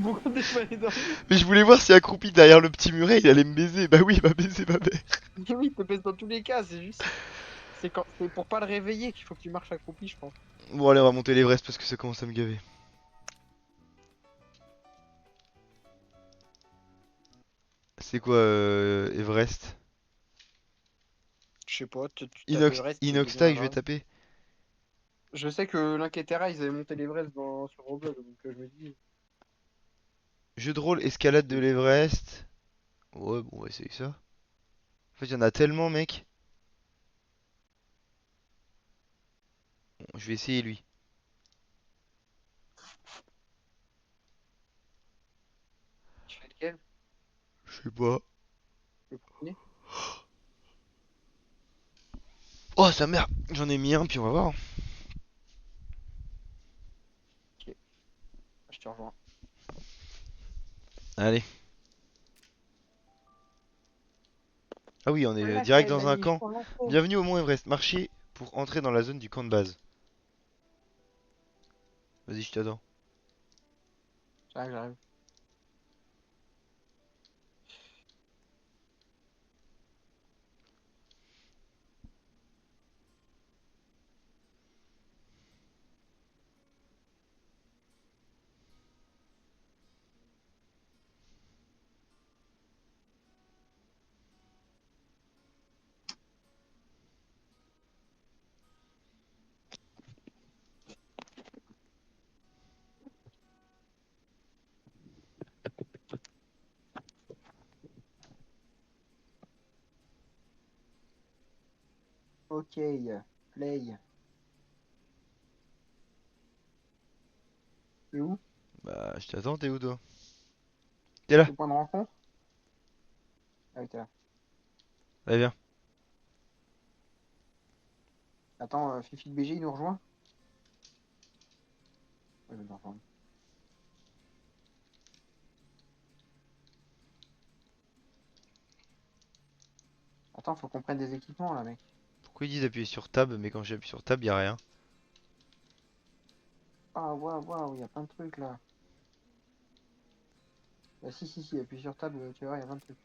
Pourquoi t'es pas allé dormir? Mais je voulais voir si accroupi derrière le petit muret il allait me baiser. Bah oui, il m'a baisé ma mère. Mais oui, il te pèse dans tous les cas, c'est juste. C'est pour pas le réveiller qu'il faut que tu marches accroupi, je pense. Bon allez, on va monter l'Everest parce que ça commence à me gaver. C'est quoi Everest? Je sais pas, tu tapes Everest, ça te Inox devient Tag, je vais grave. taper. Je sais que l'Inquetera, ils avaient monté l'Everest sur Roblox, donc je me dis. Jeu de rôle, escalade de l'Everest. Ouais, bon, on va essayer ça. En fait, il y en a tellement, mec. Bon, je vais essayer lui. Tu fais lequel? Je sais pas. Le premier? Oh, sa mère! J'en ai mis un, puis on va voir. Ok, je te rejoins. Allez. Ah oui, on est La direct caille, dans la un niche camp. pour l'info. Bienvenue au Mont Everest. Marchez pour entrer dans la zone du camp de base. Vas-y, je t'attends. J'arrive, j'arrive. Ok, play. Et où? Bah, je t'attends, t'es où toi? T'es là? Le point de rencontre? Ah oui, t'es là. Allez, viens. Attends, Fifi de BG, il nous rejoint? Ouais, il va nous rejoindre. Attends, faut qu'on prenne des équipements là, mec. Pourquoi ils disent appuyer sur Tab, mais quand j'appuie sur Tab, y a rien? Ah, waouh, waouh, il y a plein de trucs là. Bah, si, appuie sur table, tu vois, il y a plein de trucs.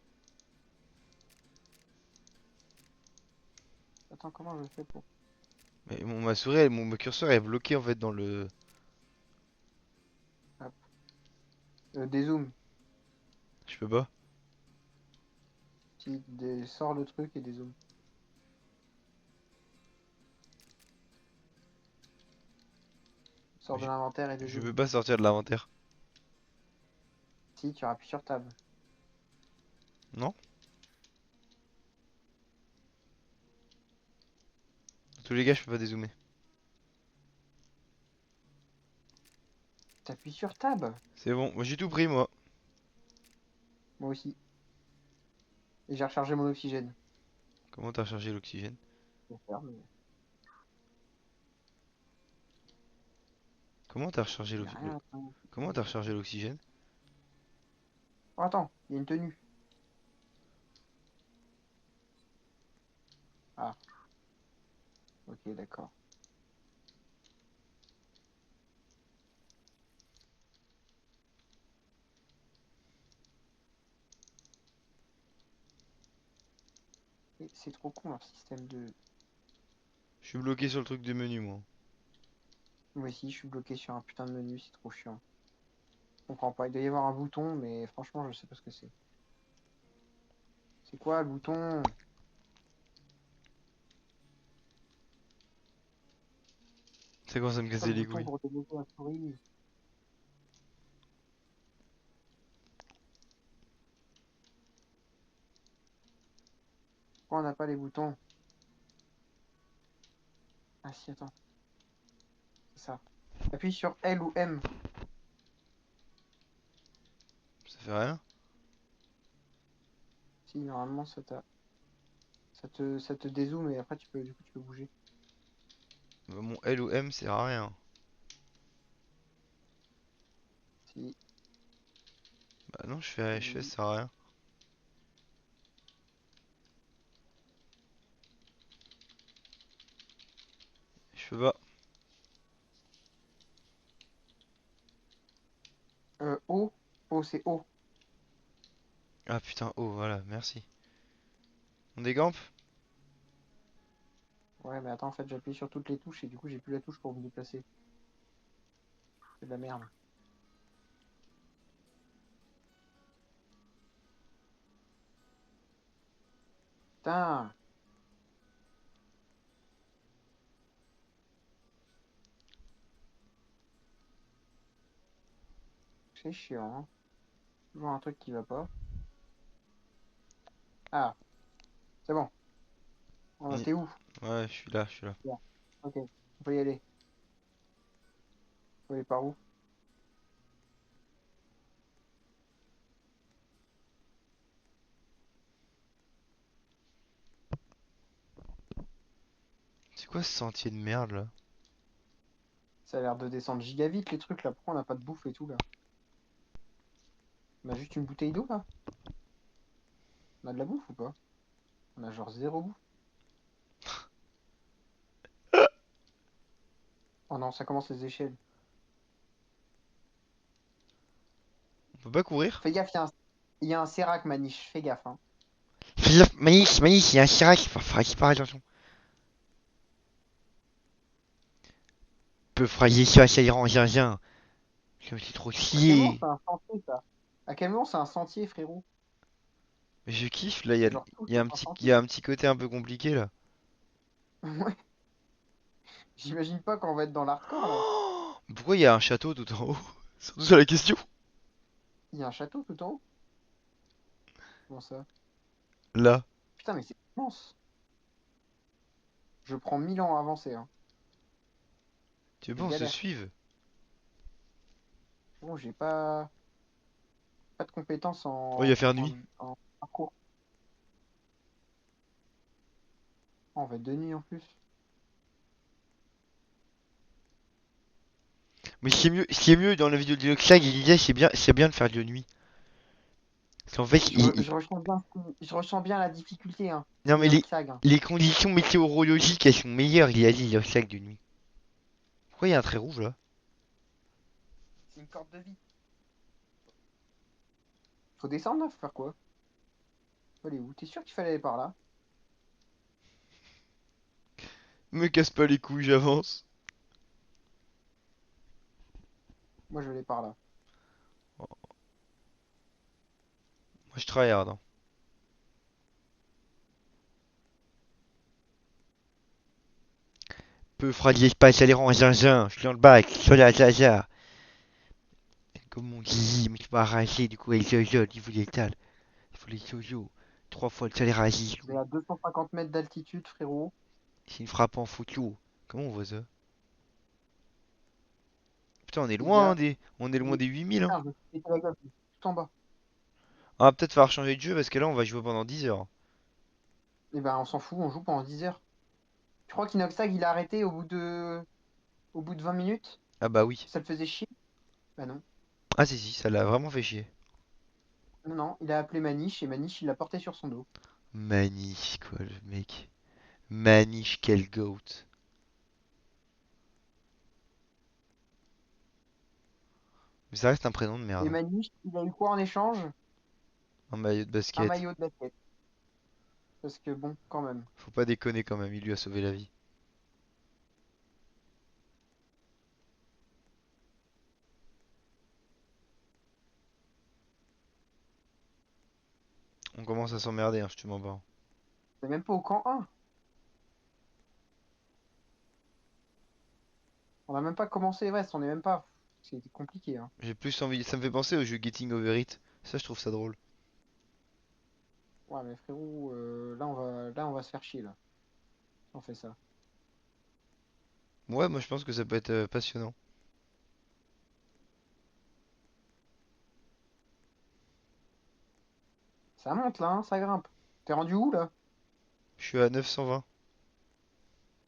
Attends, comment je fais pour. Mais ma souris, mon curseur est bloqué en fait dans le. Hop. Dézoom. Je peux pas. Si, sors le truc et dézoom. Sors de Je, l'inventaire et je dézoom. peux pas sortir de l'inventaire. Si, tu appuies sur table. Non? Dans tous les cas, je peux pas dézoomer. T'appuies sur tab. C'est bon, moi j'ai tout pris moi. Moi aussi. Et j'ai rechargé mon oxygène. Comment t'as rechargé l'oxygène? Je vais faire, mais Comment t'as rechargé y a rien à faire. Comment t'as rechargé l'oxygène? Oh, attends, il y a une tenue. Ah, ok, d'accord. Et c'est trop con leur système de. Je suis bloqué sur le truc de menu moi. Moi aussi, je suis bloqué sur un putain de menu, c'est trop chiant. Je comprends pas. Il doit y avoir un bouton, mais franchement, je sais pas ce que c'est. C'est quoi le bouton? Ça commence à me C'est quoi casser le les bouton couilles. pour débloquer la souris? Pourquoi on n'a pas les boutons? Ah si, attends, c'est ça. Appuie sur L ou M. Ça fait rien? Si, normalement, ça te dézoome et après, du coup, tu peux bouger. Bah, mon L ou M sert à rien. Si, Bah non, je fais si. ça sert à rien. Je peux pas. O. O, c'est O. Ah putain, oh voilà, merci. On décampe? Ouais, mais attends, en fait, j'appuie sur toutes les touches et du coup, j'ai plus la touche pour me déplacer. C'est de la merde. Putain, c'est chiant, hein. Toujours un truc qui va pas. Ah, c'est bon. Mm. T'es où? Ouais, je suis là, je suis là. Là. Ok, on peut y aller. Faut aller par où? C'est quoi ce sentier de merde là? Ça a l'air de descendre giga vite les trucs là. Pourquoi on n'a pas de bouffe et tout là? On a juste une bouteille d'eau là? On a de la bouffe ou pas? On a genre zéro bouffe. Oh non, ça commence les échelles. On peut pas courir? Fais gaffe, il y a un sérac maniche. Fais gaffe, hein. Philippe, Maïs, Maïs, il y a un Chirac, faudra qu'il fasse attention. Peu frayer ça, ça ira en zinzin. Je me suis trop À quel moment scié. c'est un sentier ça? À quel moment c'est un sentier, frérot? Mais je kiffe, là, C'est genre tout il y a sauf un un il y sentier. a un petit côté un peu compliqué là. Ouais, j'imagine pas qu'on va être dans l'hardcore là. Pourquoi il y a un château tout en haut? C'est ça la question. Il y a un château tout en haut? Comment ça? Là. Putain, mais c'est immense. Je prends 1000 ans à avancer, hein. Tu veux pas C'est on se galère. suive? Bon, j'ai pas de compétences Oh, il va faire nuit. en parcours. Oh, on va être de nuit en plus. Mais ce qui est mieux dans la vidéo de Xag, il disait c'est bien de faire de nuit. Parce qu'en fait, Je ressens bien la difficulté, hein, non de mais Noxag, hein. les conditions météorologiques elles sont meilleures, il a dit Xag de nuit. Pourquoi il y a un trait rouge là? C'est une corde de vie. Faut descendre là, faut faire quoi? Faut aller où? T'es sûr qu'il fallait aller par là? Me casse pas les couilles, j'avance. Moi, je vais aller par là. Moi je tryhard, hein. Peu frag l'espace, allez rends zinzin, je suis dans le bac, sur la zaza. Comme on dit, mais tu vas arracher du coup avec Jojo, il faut l'étal, il faut les Jojo. Trois fois le salaire à C'est à 250 mètres d'altitude, frérot. c'est une frappe en photo. Comment on voit ça? Putain, Les gars, on est loin oui. des 8000, hein. Putain, je me suis pété la gueule, tout en bas. On va peut-être falloir changer de jeu parce que là on va jouer pendant 10 heures. Et ben, on s'en fout, on joue pendant 10 heures. Tu crois qu'Inoxtag, il a arrêté au bout de 20 minutes? Ah bah oui. Ça le faisait chier? Bah non. Ah si si, ça l'a vraiment fait chier. Non, non, il a appelé Maniche et Maniche, il l'a porté sur son dos. Maniche quoi le mec. Maniche quel goat. Mais ça reste un prénom de Et merde. Maniche, il a eu quoi en échange? Un maillot de Un basket. maillot de basket. Parce que bon, quand même. Faut pas déconner quand même, il lui a sauvé la vie. On commence à s'emmerder, hein, je te mens pas. C'est même pas au camp 1. On a même pas commencé Everest, on est même pas. C'était compliqué, hein. J'ai plus envie, ça me fait penser au jeu Getting Over It. Ça je trouve ça drôle. Ouais, mais frérot, là, on va se faire chier, là. Si on fait ça. Ouais, moi je pense que ça peut être passionnant. Ça monte, là, hein, ça grimpe. T'es rendu où, là? Je suis à 920.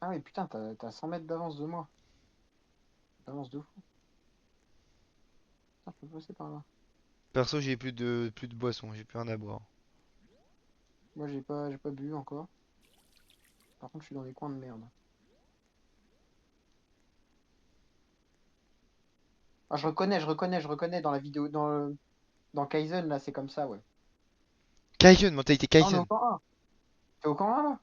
Ah oui, putain, t'as 100 mètres d'avance de moi. D'avance de fou. Putain, je peux passer par là. Perso j'ai plus de boisson, j'ai plus rien à boire. Moi, j'ai pas bu encore. Par contre, je suis dans des coins de merde. Ah, je reconnais dans la vidéo, dans Kaizen, là, c'est comme ça, ouais. Kaizen, mentalité Ah, on est au Kaizen. camp 1. T'es au camp 1, là?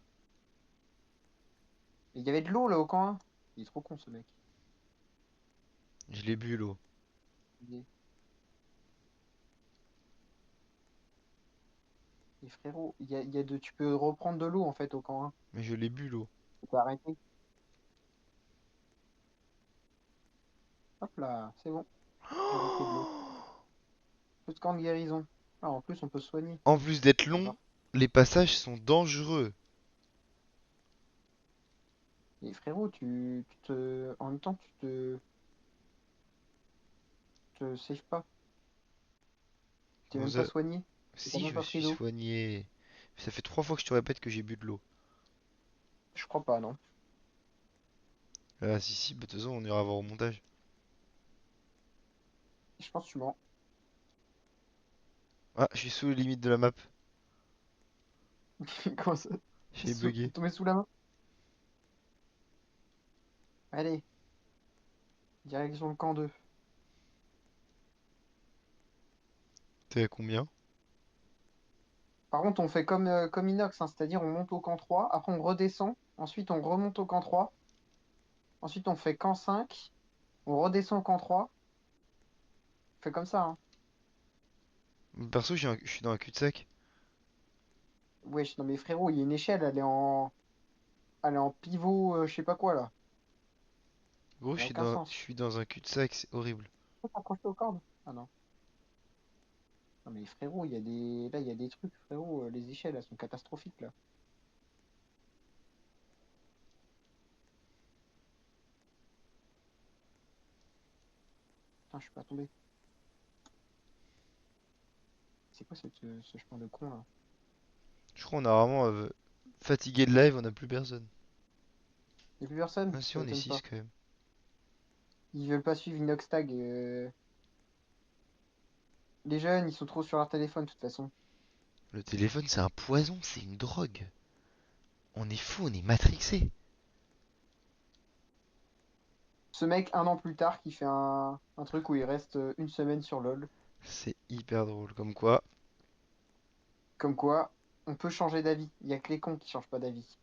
Il y avait de l'eau, là, au camp 1. Il est trop con, ce mec. Je l'ai bu l'eau. Mais frérot, tu peux reprendre de l'eau en fait au camp 1. Mais je l'ai bu l'eau. Tu peux arrêter. Hop là, c'est bon. J'ai repris de l'eau. Peu de camp de guérison. Ah, en plus, on peut se soigner. En plus d'être Ah, long, bah. les passages sont dangereux. Et frérot, en même temps, te save pas. T'es Comment même ça? pas soigné. Et t'as Si, même je me pas pris suis d'eau. soigné. Ça fait 3 fois que je te répète que j'ai bu de l'eau. Je crois pas, non. Ah si si, bah, de toute façon on ira voir au montage. Je pense que tu mens. Ah, je suis sous les limites de la map. Comment ça? J'ai T'es bugué. tombé sous la main? Allez, direction le camp 2. T'es à combien? Par contre, on fait comme Inox, hein, c'est-à-dire on monte au camp 3, après on redescend, ensuite on remonte au camp 3, ensuite on fait camp 5, on redescend au camp 3. On fait comme ça, hein. Perso, je suis dans un cul-de-sac. Wesh, non mais frérot, il y a une échelle, elle est en pivot, je sais pas quoi là. Gros, Ça n'a aucun je sens. suis dans un cul-de-sac, c'est horrible. Pourquoi t'as accroché aux cordes? Ah non. Non mais frérot, là, il y a des trucs, frérot, les échelles, elles sont catastrophiques là. Putain, je suis pas tombé. C'est quoi ce chemin de con là? Je crois qu'on a vraiment fatigué de live, on a plus personne. Il y a plus personne? Ah si, Ça on est m'étonne 6 pas. quand même. Ils veulent pas suivre Inoxtag. Les jeunes, ils sont trop sur leur téléphone de toute façon. Le téléphone, c'est un poison, c'est une drogue. On est fou, on est matrixé. Ce mec, un an plus tard, qui fait un truc où il reste une semaine sur LoL. C'est hyper drôle. Comme quoi, Comme quoi, on peut changer d'avis. Il y a que les cons qui changent pas d'avis.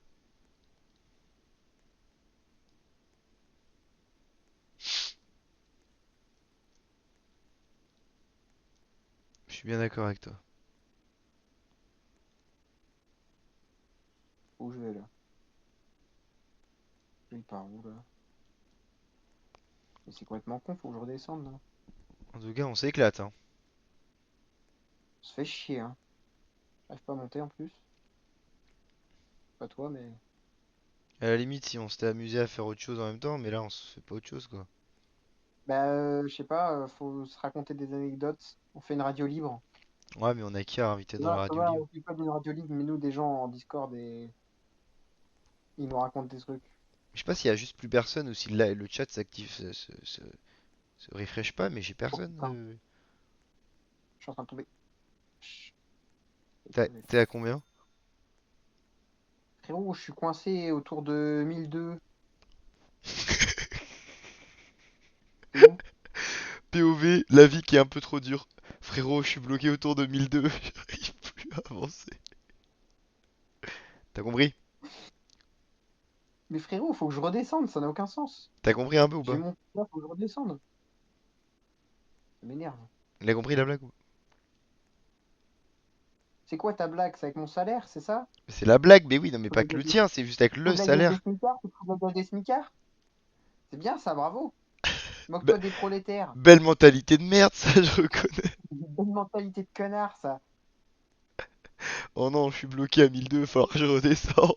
je suis bien d'accord avec toi. Où je vais là? Je vais par où là? Mais c'est complètement con, faut que je redescende là. En tout cas, on s'éclate, hein. On se fait chier, hein. J'arrive pas à monter en plus. Pas toi, mais. À la limite, si on s'était amusé à faire autre chose en même temps, mais là, on se fait pas autre chose, quoi. Bah, je sais pas, faut se raconter des anecdotes. On fait une radio libre. Ouais, mais on a qui à inviter dans la Ça radio va, libre? on fait pas d'une radio libre, mais nous, des gens en Discord et ils nous racontent des trucs. Je sais pas s'il y a juste plus personne ou si le chat s'active, se refresh pas, mais j'ai Oh personne. putain, je suis en train de tomber. Chut, T'es à combien? frérot, je suis coincé autour de 1002. C'est où? POV, la vie qui est un peu trop dure. Frérot, je suis bloqué autour de 1002, j'arrive plus à avancer. T'as compris? Mais frérot, faut que je redescende, ça n'a aucun sens. T'as compris un peu ou J'ai pas? mon là, faut que je redescende. Ça m'énerve. Il a compris la blague ou? C'est quoi ta blague? C'est avec mon salaire, c'est ça? C'est la blague, mais oui, non mais Faut de pas la que gueule le des, tien, c'est juste avec faut le de la gueule des salaire. smicards, tu te fous de la gueule des smicards? C'est bien ça, bravo. Be- Moque-toi des prolétaires. belle mentalité de merde, ça je reconnais. C'est une bonne mentalité de connard, ça. Oh non, je suis bloqué à 1002, il va falloir que je redescende.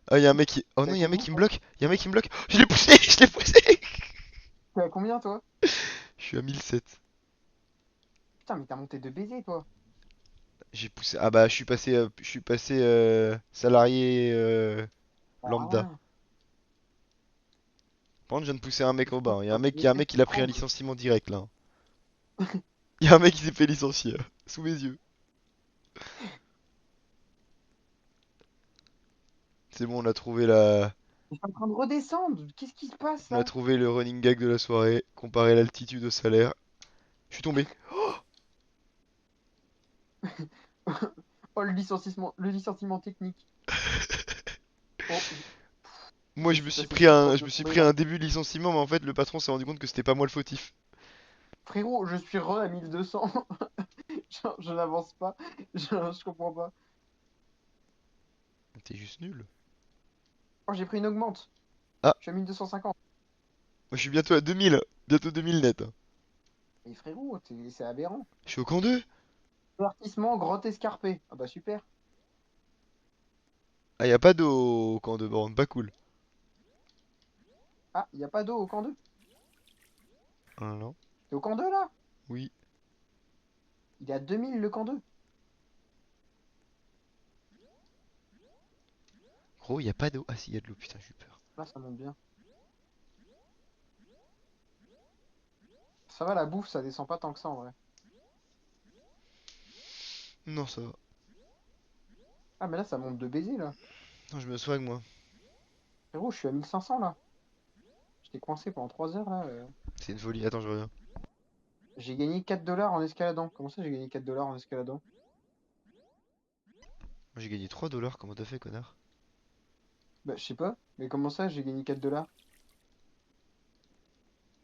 Ah, y'a un mec qui... Oh T'es non, à y'a un mec combien, qui me toi? bloque. Y'a un mec qui me bloque. Je l'ai poussé, je l'ai poussé. T'es à combien, toi? Je suis à 1007. Putain, mais t'as monté de baiser, toi. J'ai poussé. Ah bah, je suis passé salarié Ah lambda. ouais. Par contre, je viens de pousser un mec Je au pense bas, hein. que Y a un quand mec, tu y a un détestes, mec, tu il a pris un trembles. licenciement direct là, hein. Y a un mec qui s'est fait licencier sous mes yeux. C'est bon, Je suis en train de redescendre. Qu'est-ce qui se passe, on a là? trouvé le running gag de la soirée. Comparer l'altitude au salaire. Je suis tombé. Oh, le licenciement technique. Oh, Moi, je me suis passé 5 ans je de me suis tomber, pris là. un début de licenciement, mais en fait, le patron s'est rendu compte que c'était pas moi le fautif. frérot, je suis re à 1200. Genre, je n'avance pas. Je comprends pas. T'es juste nul. Oh, j'ai pris une augmente. Ah, Je suis à 1250. moi je suis bientôt à 2000. Bientôt 2000 net, hein. Mais frérot, c'est aberrant. Je suis au camp 2. Avertissement, grotte escarpée. Ah bah super. Ah, y a pas d'eau au camp 2, bon, pas cool. Ah, il n'y a pas d'eau au camp 2. Ah non. T'es au camp 2 là? Oui. Il est à 2000 le camp 2. Gros, y a pas d'eau. Ah si, y a de l'eau, putain, j'ai eu peur. Là, ça monte bien. Ça va, la bouffe, ça descend pas tant que ça en vrai. Non, ça va. Ah, mais là, ça monte de baiser là. Non, je me swag moi. Frérot, je suis à 1500 là. J'étais coincé pendant 3 heures là. C'est une folie. Attends, je reviens. J'ai gagné 4 dollars en escaladant. Comment ça, j'ai gagné 4 dollars en escaladant? Moi j'ai gagné 3 dollars, comment t'as fait, connard? Bah, je sais pas. Mais comment ça, j'ai gagné 4 dollars?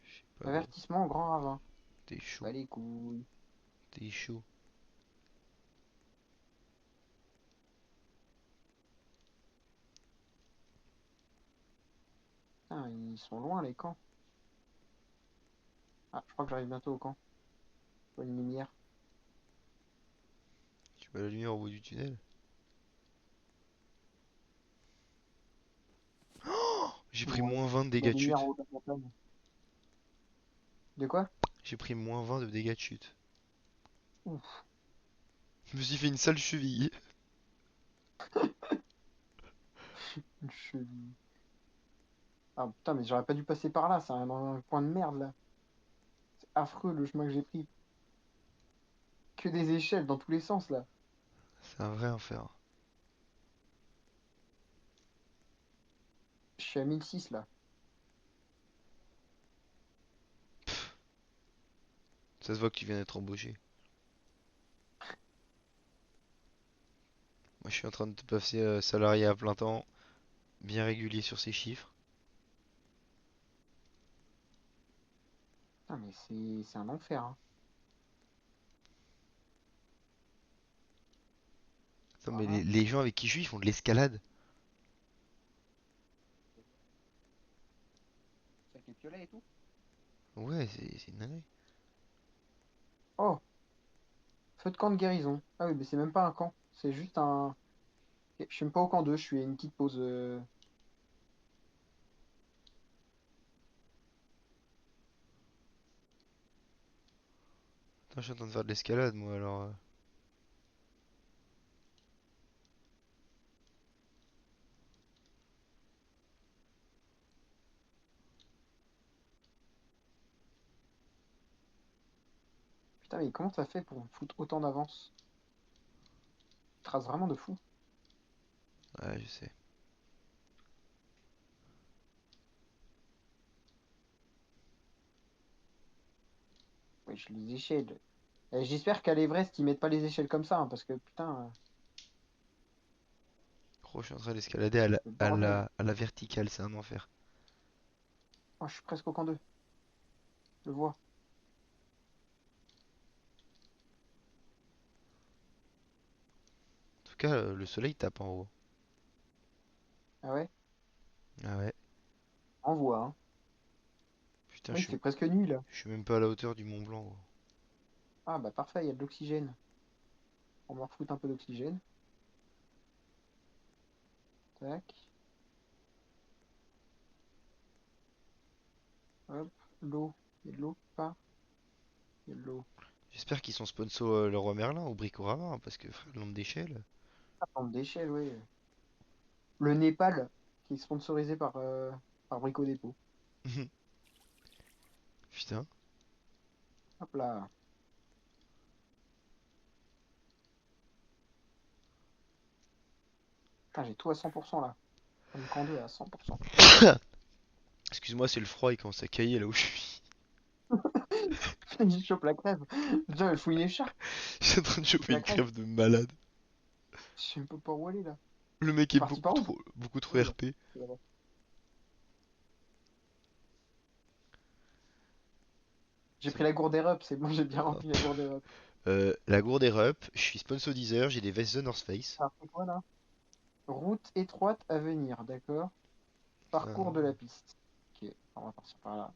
Je sais pas, gros. Avertissement, grand ravin. T'es chaud. Bah, les couilles. T'es chaud. Putain, ils sont loin les camps. Ah, je crois que j'arrive bientôt au camp. Je vois une lumière. Tu vois la lumière au bout du tunnel? J'ai pris Ouais. moins 20 de La dégâts de lumière en chute. haut de la montagne. De quoi? J'ai pris moins 20 de dégâts de chute. Ouf, Je me suis fait une sale cheville. une cheville. Ah putain, mais j'aurais pas dû passer par là, c'est un coin de merde là. C'est affreux le chemin que j'ai pris. Que des échelles dans tous les sens là. C'est un vrai enfer. Je suis à 1006 là. Ça se voit que tu viens d'être embauché. Moi je suis en train de te passer salarié à plein temps, bien régulier sur ces chiffres. Putain, mais c'est un enfer, hein. Attends, mais Voilà. les gens avec qui je suis, ils font de l'escalade. Avec les piolets et tout. Ouais, c'est une dinguerie. Oh, feu de camp de guérison. Ah oui, mais c'est même pas un camp. C'est juste un. Je suis même pas au camp 2, je suis à une petite pause. Attends, je suis en train de faire de l'escalade moi alors. Putain, mais comment ça fait pour me foutre autant d'avance? Trace vraiment de fou. Ouais, je sais. Oui, je les échelles. Et j'espère qu'à l'Everest, ils mettent pas les échelles comme ça, hein, parce que putain, Gros, je suis en train d'escalader à la, le à bordel. la, à la verticale, c'est un enfer. Oh, je suis presque au camp 2. Je le vois. En tout cas, le soleil tape en haut. Ah ouais? Ah ouais. On voit, hein. Putain, Oui, il fait presque nuit là. je suis même pas à la hauteur du Mont Blanc, gros. Ah bah parfait, il y a de l'oxygène. On va refoutre un peu d'oxygène. Tac. Hop. L'eau. Il y a de l'eau? Pas. Il y a de l'eau. J'espère qu'ils sont sponsors Leroy Merlin ou Bricorama, hein, parce que frère, le nombre d'échelles. Ah, plante d'échelle, oui. Le Népal, qui est sponsorisé par Brico Dépôt. Putain. Hop là. Putain, j'ai tout à 100% là. Comme camp 2 à 100%. Excuse-moi, c'est le froid, il commence à cailler là où je suis. Il chope la crève. Putain, il faut une écharpe. Je suis en train de Il chope choper la une crève. crève de malade. Je sais même pas par où aller là. Le mec C'est est parti par où? beaucoup trop Oui, là. RP. C'est là-bas. J'ai pris la gourde des reps, c'est bon, j'ai bien Hop. rempli la gourde des reps. La gourde est up, je suis sponsorizer, j'ai des vestes The North Face. Alors, c'est quoi là? Route étroite à venir, d'accord. Parcours de Euh, la piste. Ok, on va partir par là.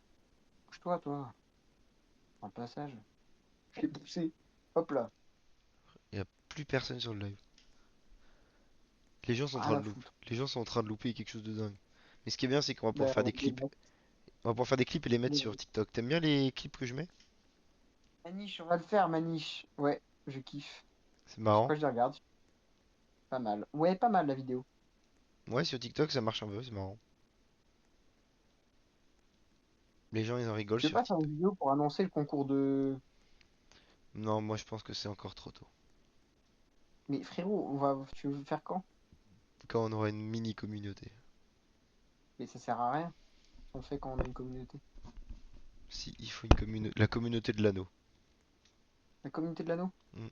Bouge-toi, toi. Un passage. Je l'ai poussé. Hop là. y a plus personne sur le live. Les gens sont en Rien train à de louper. foutre. Les gens sont en train de louper quelque chose de dingue. Mais ce qui est bien, c'est qu'on va pouvoir Ben, faire des clips. On va pouvoir faire des clips et les mettre sur TikTok. T'aimes bien les clips que je mets? Maniche, on va le faire, Maniche. Ouais, je kiffe. C'est Chaque marrant. fois que je les regarde, pas mal. Ouais, pas mal la vidéo. Ouais, sur TikTok, ça marche un peu, c'est marrant. Les gens, ils en rigolent Tu veux sur pas faire une TikTok. vidéo pour annoncer le concours de... Non, moi, je pense que c'est encore trop tôt. Mais frérot, tu veux faire quand? Quand on aura une mini communauté. Mais ça sert à rien. On fait quand on a une communauté. Si, il faut une la communauté de l'anneau. La communauté de l'anneau? Hmm.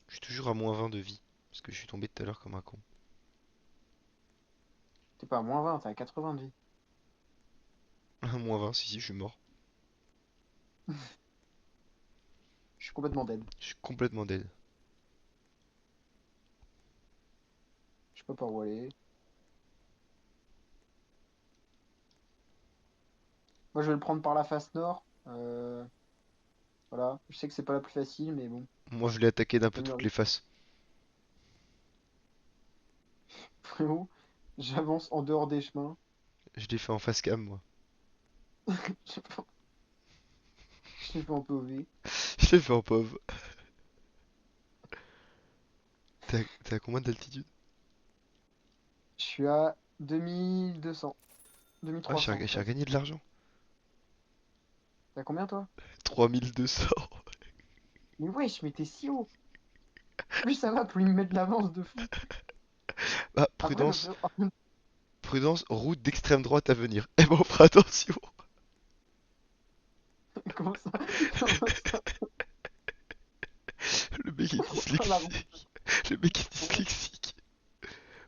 Je suis toujours à -20 de vie. Parce que je suis tombé tout à l'heure comme un con. T'es pas à -20, t'es à 80 de vie. -20, si, si, je suis mort. Je suis complètement dead. Je suis complètement dead. Je sais pas par où aller. Moi, je vais le prendre par la face nord. Voilà. Je sais que c'est pas la plus facile, mais bon. Moi, je l'ai attaqué d'un Je peu le toutes mérite. les faces. Frérot, j'avance en dehors des chemins. Je l'ai fait en face cam, moi. Je sais pas. Je l'ai fait en POV. Je l'ai fait en pauvre. T'es à combien d'altitude? Je suis à 2200. Ah, 2300 j'ai presque. gagné de l'argent. T'as combien toi? 3200. Mais wesh, mais t'es si haut. Plus ça va, plus il me met de l'avance de fou. Ah, Après, le prudence. frérot. Prudence, route d'extrême droite à venir. Eh ben, on fera attention. Comment ça? Comment ça? Le mec est Pourquoi la roue? dyslexique. Le mec est dyslexique.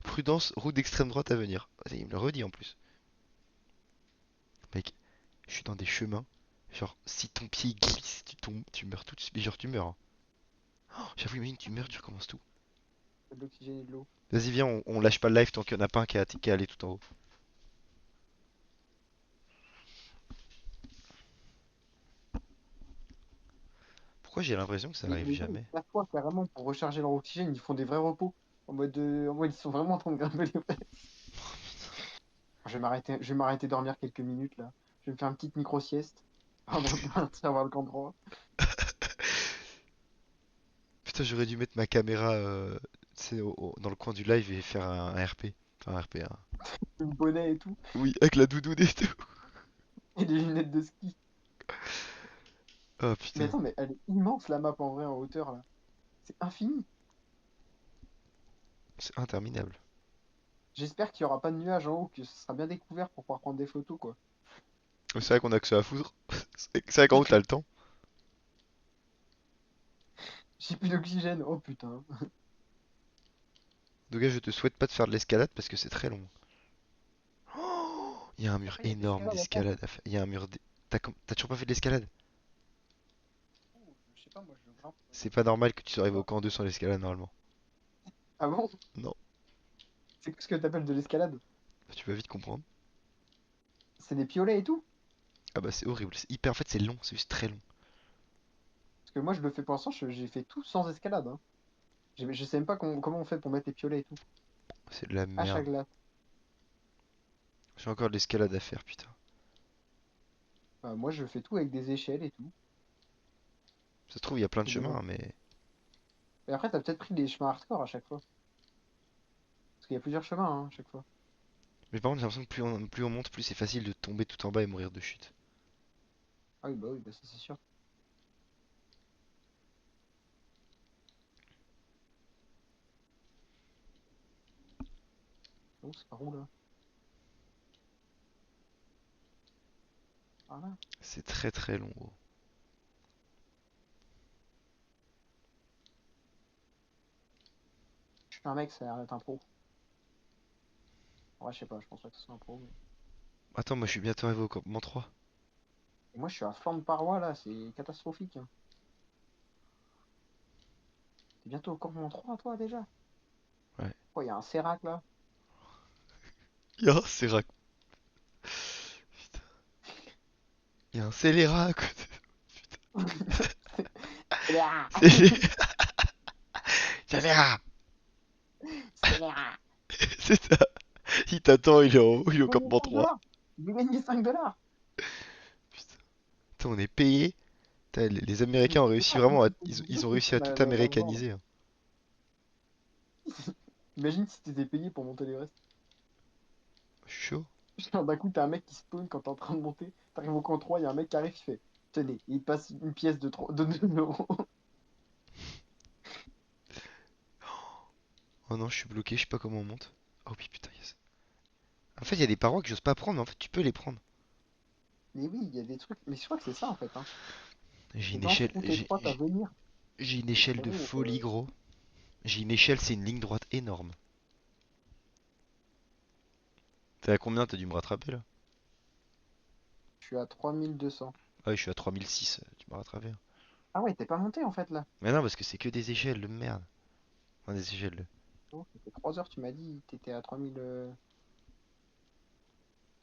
Prudence, route d'extrême droite à venir. Il me le redit en plus. Mec, je suis dans des chemins. Genre, si ton pied glisse, tu tombes, tu meurs tout de suite. Genre, tu meurs, hein. Oh, j'avoue, imagine, tu meurs, tu recommences tout. De l'oxygène et de l'eau. Vas-y, viens, on lâche pas le live tant qu'il y en a pas un qui est allé tout en haut. Pourquoi j'ai l'impression que ça Mais arrive les gens, ils jamais? s'assoient carrément pour recharger leur oxygène. Ils font des vrais repos. En mode, ils sont vraiment en train de grimper les fesses. Je vais m'arrêter dormir quelques minutes là. Je vais me faire une petite micro-sieste avant de partir voir le camp droit. Putain, j'aurais dû mettre ma caméra tu sais, dans le coin du live et faire un RP. Enfin, un RP, Le bonnet et tout. Oui, avec la doudoune et tout. Et des lunettes de ski. Oh Mais putain, attends, mais elle est immense la map en vrai en hauteur là. C'est infini. c'est interminable. J'espère qu'il n'y aura pas de nuages en haut, que ce sera bien découvert pour pouvoir prendre des photos quoi. C'est vrai qu'on a que ça à foutre. C'est vrai qu'en haut, t'as le temps. J'ai plus d'oxygène. Oh putain. En tout cas, je te souhaite pas de faire de l'escalade parce que c'est très long. Il y a un mur Après, il y a de énorme l'escalade à faire. d'escalade à faire. Il y a un mur. T'as toujours pas fait de l'escalade? Oh, je sais pas, moi je grimpe. C'est pas normal que tu sois Je sais arrivé au pas. camp 2 sans l'escalade normalement. Ah bon? Non, C'est ce que t'appelles de l'escalade? tu vas vite comprendre. C'est des piolets et tout? Ah bah c'est horrible, c'est hyper. En fait, c'est long, c'est juste très long. Parce que moi je le fais pour l'instant, j'ai fait tout sans escalade, hein. Je sais même pas comment on fait pour mettre les piolets et tout. C'est de la Hache à merde. glace. J'ai encore de l'escalade à faire, putain. Bah, moi je fais tout avec des échelles et tout. Ça se trouve, il y a plein de C'est dommage. chemins, mais. Et après, t'as peut-être pris des chemins hardcore à chaque fois. Parce qu'il y a plusieurs chemins hein, à chaque fois. Mais par contre, j'ai l'impression que plus on monte, plus c'est facile de tomber tout en bas et mourir de chute. Ah oui, bah ça c'est sûr. Oh, c'est par où là? Ah là. C'est très très long, gros. Je suis un mec, ça a l'air d'être un pro. Ouais, je sais pas, je pense pas que ce soit un pro. Attends, moi je suis bientôt arrivé au campement 3. Et moi, je suis à flanc de paroi là, c'est catastrophique, hein. T'es bientôt au campement 3, toi, déjà? Ouais. Oh, il y a un sérac là. Yo, c'est rac. Putain. Il y a un scélérat à côté. Scélérat! C'est. Scélérat. Scélérat! C'est ça. Il t'attend, il est en haut, il est au J'ai gagné campement 3. 5 $! J'ai gagné 5 $! Putain. Putain, on est payé. Putain, les Américains ont réussi vraiment à. Ils ont réussi à tout La vendre. américaniser, hein. Imagine si t'étais payé pour monter l'Everest. Je suis chaud. Genre, d'un coup, t'as un mec qui spawn quand t'es en train de monter. T'arrives au camp 3, il y a un mec qui arrive, qui fait tenez, il te passe une pièce de 2 €. Oh non, je suis bloqué, je sais pas comment on monte. Oh oui, putain, yes. En fait, il y a des parois que j'ose pas prendre, mais en fait, tu peux les prendre. Mais oui, il y a des trucs. Mais je crois que c'est ça en fait, hein. J'ai C'est une quand tu échelle, prends tes potes à venir. j'ai une Et échelle de frérot, folie, gros. J'ai une échelle, c'est une ligne droite énorme. T'es à combien? T'as dû me rattraper là? je suis à 3200. Ah oui, je suis à 3006, tu m'as rattrapé, hein. Ah ouais, t'es pas monté en fait là. Mais non, parce que c'est que des échelles de merde. Enfin, des échelles de. Oh, ça fait 3 heures, tu m'as dit, t'étais à 3000.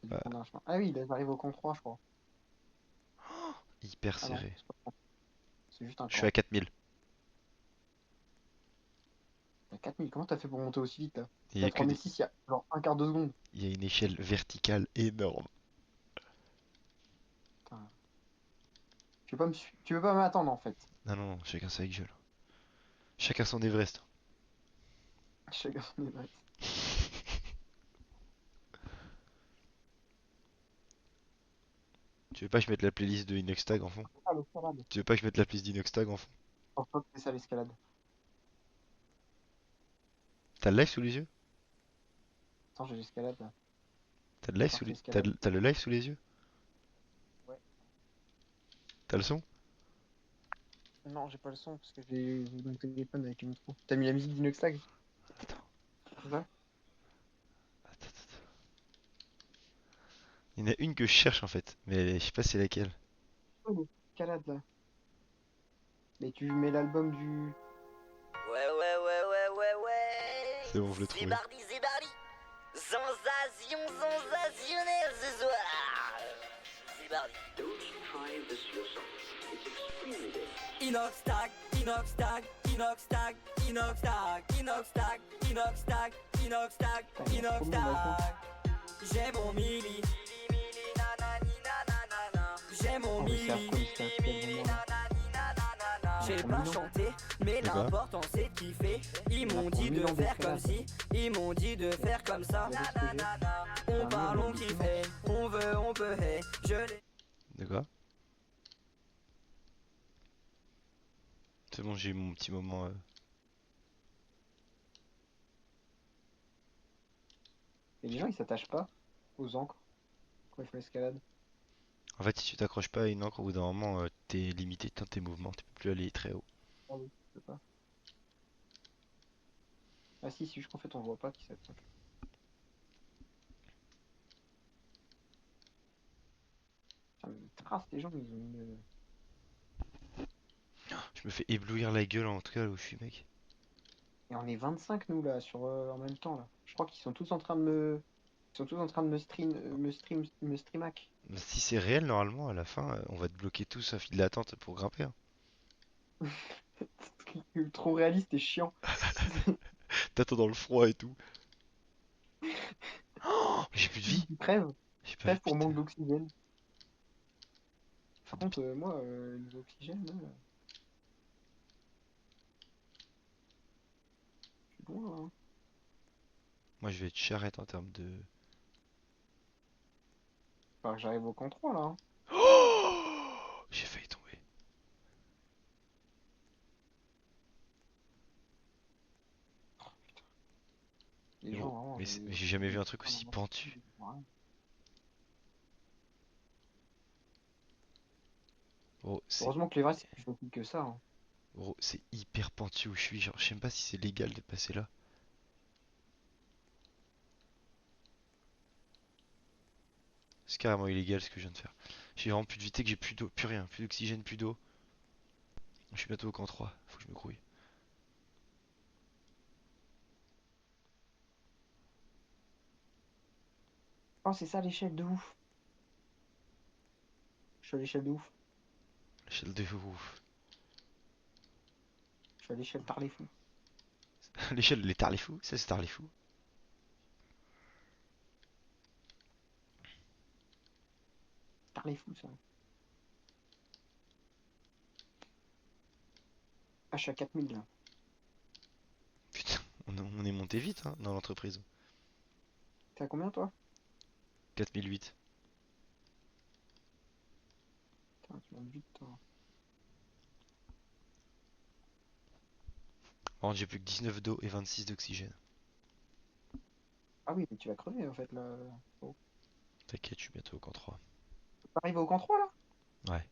T'as dû Bah, prendre un chemin. Ah oui, là, j'arrive au camp 3, je crois. hyper Ah non, serré. c'est pas un camp, c'est juste un Je suis à camp. 4000. T'as 4000, comment t'as fait pour monter aussi vite là? Il T'es y à a que des. 3006, il y a genre un quart de seconde. Il y a une échelle verticale énorme. Putain. Tu veux pas m'attendre en fait. Non, non, non, chacun sa gueule. Chacun son Everest. Chacun son Everest. Tu veux pas que je mette la playlist de Inoxtag en fond? Ah, l'escalade. Tu veux pas que je mette la playlist d'Inoxtag en fond? Je pense pas que c'est ça l'escalade. T'as le live sous les yeux? Attends, j'ai l'escalade là. T'as le live sous Partie les... escalade. T'as le live sous les yeux? Ouais. T'as le son? Non, j'ai pas le son parce que j'ai mon téléphone avec le micro. T'as mis la musique d'Inoxtag? Attends, C'est ça? attends. Il y en a une que je cherche en fait, mais je sais pas c'est laquelle. Oh, l'escalade là. Mais tu mets l'album du. C'est bon, je l'ai trouvé. C'est parti. Sensationnelle ce soir. C'est parti. Inox tag, inox tag, inox tag, inox tag, inox tag, inox tag, inox tag, Putain, il y a trop inox de monde là-dedans. tag. J'ai mon mili, nanani, nanana. J'ai mon Oh, mais c'est mili, affreux l'escalade devant moi là. j'ai Pour pas 1000 ans. chanté, mais De quoi? l'important c'est de kiffer. Ils Il y en a m'ont pour dit 1000 de ans faire comme d'escalade. si, ils m'ont dit de faire comme ça. Regardez ce que j'ai. C'est On un parle, mur, on il est kiffe, immense. on veut, on peut, hey. Je l'ai. De quoi? C'est bon, j'ai eu mon petit moment. Et les gens ils s'attachent pas aux encres quand ils font l'escalade. En fait, si tu t'accroches pas à une encre, au bout d'un moment, t'es limité dans tes mouvements, tu peux plus aller très haut. Ah oui, je sais pas. Ah si, si, en fait on voit pas qui s'attache. Putain, mais ils tracent les gens, ils ont une. Je me fais éblouir la gueule en tout cas là où je suis, mec. Et on est 25 nous là sur en même temps là. Je crois qu'ils sont tous en train de me. Ils sont tous en train de me streamac. Si c'est réel, normalement, à la fin, on va te bloquer tous à fil d'attente pour grimper, hein. Trop réaliste et chiant. T'attends dans le froid et tout. Oh, j'ai plus de vie. Ils crèvent, J'ai pas vu, crèvent pour putain. manque d'oxygène. Fin Par de contre, moi, niveau oxygène, là, je suis loin là, hein. Moi, je vais être charrette en termes de. Faudra que j'arrive au camp 3 là, hein. Oh, j'ai failli tomber. Les gens, Gros, vraiment, mais j'ai jamais vu un truc Ah, non, aussi non, pentu. ouais. Gros, c'est Heureusement que les vrais, c'est plus facile que ça, hein. gros, c'est hyper pentu où je suis. Genre, je sais même pas si c'est légal de passer là. C'est carrément illégal ce que je viens de faire. J'ai vraiment plus de vitesse que j'ai plus d'eau, plus rien, plus d'oxygène, plus d'eau. Je suis bientôt au camp 3, faut que je me grouille. Oh, c'est ça l'échelle de ouf. Je suis à l'échelle de ouf. L'échelle de ouf. Je suis à l'échelle par les fous. L'échelle, les tards les fous, ça c'est tard les fous. Par les fous, ça. Ah, je suis à 4000 là. Putain, on est monté vite hein, dans l'entreprise. T'es à combien toi? 4008. Putain, tu montes vite toi. Par contre, j'ai plus que 19 d'eau et 26 d'oxygène. Ah oui, mais tu vas crever en fait là. Oh. T'inquiète, je suis bientôt au camp 3. T'es pas arrivé au camp 3 là? Ouais,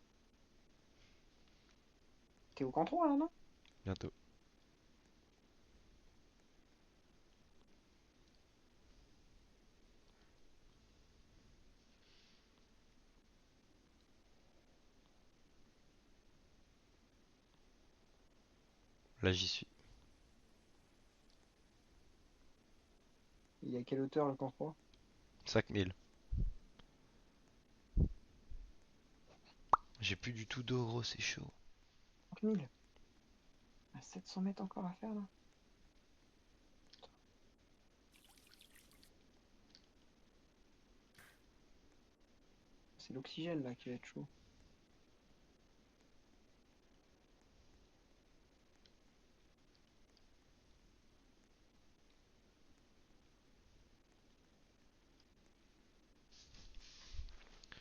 T'es au camp 3 là, non? bientôt. Là j'y suis. Il est à quelle hauteur le camp 3? 5000. J'ai plus du tout d'eau gros, c'est chaud. 5000. À 700 mètres encore à faire là. C'est l'oxygène là qui va être chaud.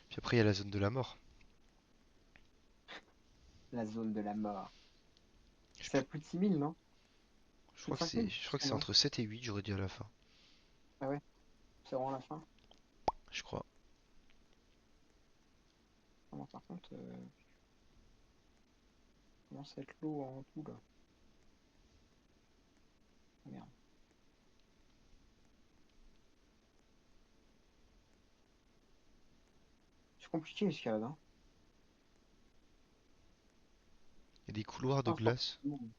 Puis après il y a la zone de la mort. La zone de la mort. Je, sais C'est à plus- plus de 6000 non? je Plus crois de que c'est 5000? je crois que c'est entre 7 et 8, j'aurais dit à la fin. Ah ouais, c'est vraiment la fin. Je crois. Ah non, par contre, comment ça va être l'eau en tout là? Ah, merde. C'est compliqué l'escalade, hein. Il y a des couloirs de Pas un sport pour glace. tout le monde.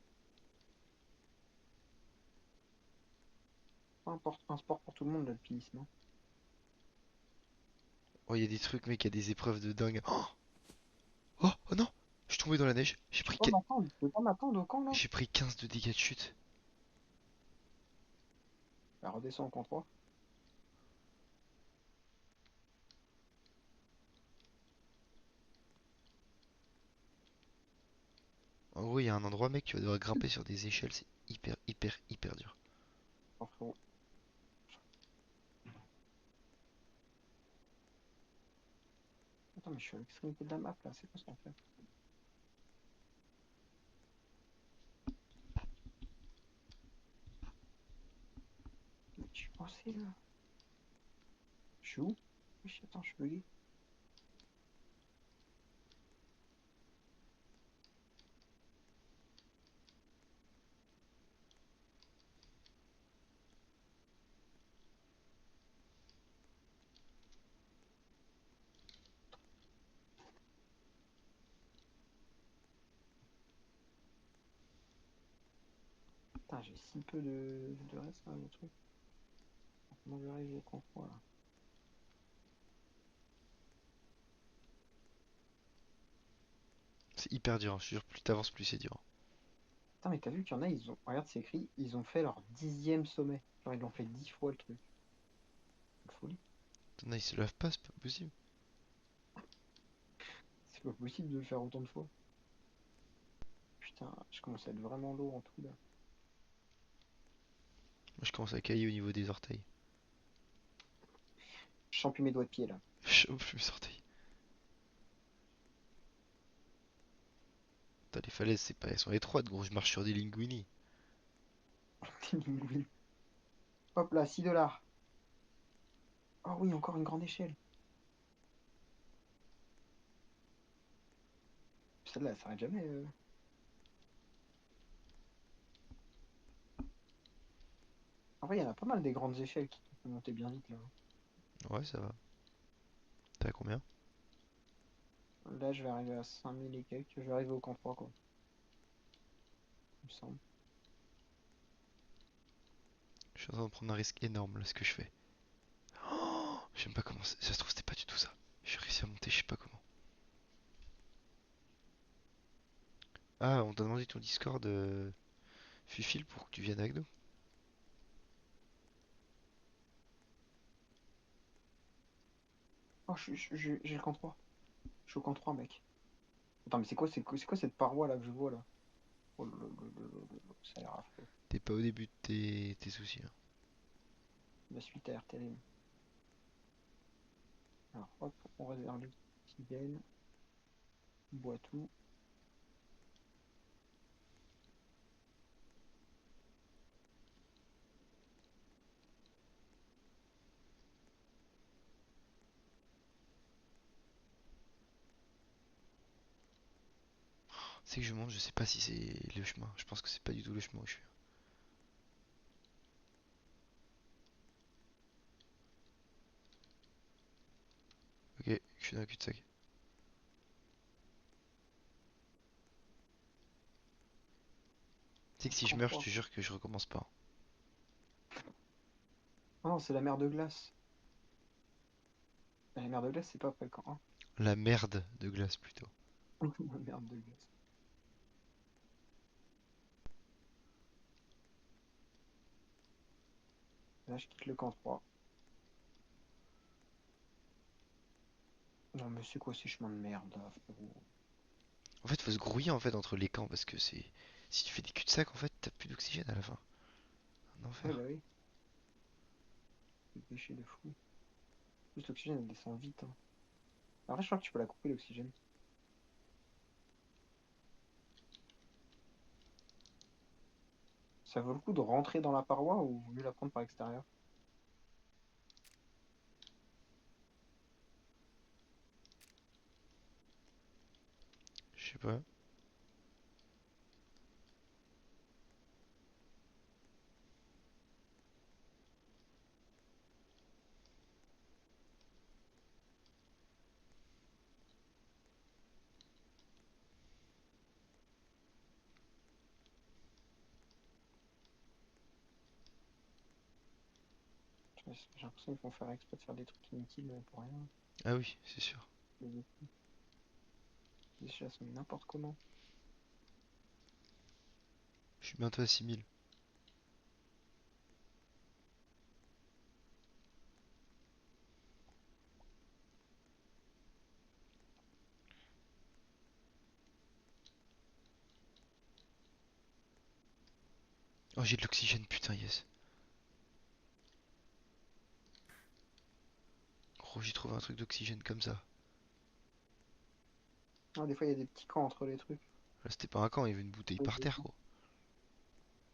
Pas un sport pour tout le monde, l'alpinisme, hein. Oh, il y a des trucs mec, il y a des épreuves de dingue. Oh, oh non, je suis tombé dans la neige. Tu peux pas m'attendre au camp là? J'ai pris 15 de dégâts de chute. Bah, redescends au camp 3. En gros, il y a un endroit mec, tu vas devoir grimper sur des échelles, c'est hyper hyper hyper dur. Oh, frérot. Attends, mais je suis à l'extrémité de la map là, c'est quoi ça en fait? Mais tu pensais là? Je suis où? Wesh, attends, je suis bugué. Putain, j'ai si peu de reste là, le truc. Comment j'arrive au camp 3 là? C'est hyper dur, hein, je te jure, plus t'avances, plus c'est dur. Putain, mais t'as vu qu'il y en a, ils ont. Regarde, c'est écrit, ils ont fait leur 10e sommet. Genre, ils l'ont fait 10 fois le truc. Une folie. T'en as, ils se lavent pas, c'est pas possible. C'est pas possible de le faire autant de fois. Putain, je commence à être vraiment lourd en tout là. Moi je commence à cailler au niveau des orteils. Je sens plus mes doigts de pied là. Je chope plus mes orteils. Putain, les falaises, c'est pas, elles sont étroites, gros, je marche sur des linguini. Des linguines. Hop là, 6 $. Oh oui, encore une grande échelle. Celle-là, elle s'arrête jamais. En vrai, il y en a pas mal des grandes échelles qui peuvent monter bien vite là. Ouais, ça va. T'as combien? Là, je vais arriver à 5000 et quelques. Je vais arriver au camp 3, quoi. Il me semble. Je suis en train de prendre un risque énorme là, ce que je fais. Oh, j'aime pas comment ça se trouve, c'était pas du tout ça. J'ai réussi à monter, je sais pas comment. Ah, on t'a demandé ton Discord, Fufil, pour que tu viennes avec nous. Oh, j'ai le camp 3. Je suis au camp 3, mec. Attends, mais c'est quoi cette paroi là que je vois là? Oh, ça a l'air affreux. T'es pas au début de tes soucis, hein. La suite a l'air terrible. Alors, hop, on réserve l'oxygène. On boit tout. C'est que je monte, je sais pas si c'est le chemin. Je pense que c'est pas du tout le chemin où je suis. Ok, je suis dans le cul-de-sac. Tu sais que si je Camp meurs, je 3. te jure que je recommence pas, hein. Ah non, c'est la mer de glace. La mer de glace, c'est pas après le camp 1. La merde de glace plutôt. La mer de glace. Là, je quitte le camp 3. Non, mais c'est quoi ces chemins de merde là, frérot? En fait, faut se grouiller en fait entre les camps parce que c'est. Si tu fais des cul-de-sac, en fait, t'as plus d'oxygène à la fin. Un Ouais, enfer. bah oui. C'est péché de fou. En plus, l'oxygène, elle descend vite, hein. Après, je crois que tu peux la couper, l'oxygène. Ça vaut le coup de rentrer dans la paroi ou vaut mieux la prendre par l'extérieur? Je sais pas. J'ai l'impression qu'ils vont faire exprès de faire des trucs inutiles pour rien. Ah oui, c'est sûr. Les chasses, mais n'importe comment. Je suis bientôt à 6000. Oh, j'ai de l'oxygène, putain, yes. Gros, j'ai trouvé un truc d'oxygène comme ça. Ah, des fois, il y a des petits camps entre les trucs. Là, c'était pas un camp, il y avait une bouteille par terre, gros.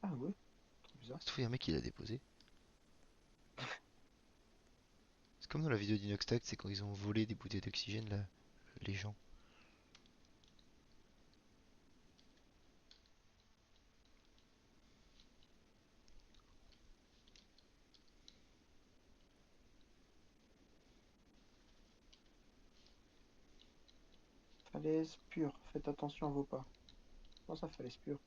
Ah ouais, trop bizarre. Ça se trouve, y a un mec qui l'a déposé. C'est comme dans la vidéo d'Inoxtag, c'est quand ils ont volé des bouteilles d'oxygène, là, les gens. Falaise pure, faites attention à vos pas. Non, ça, falaise pure.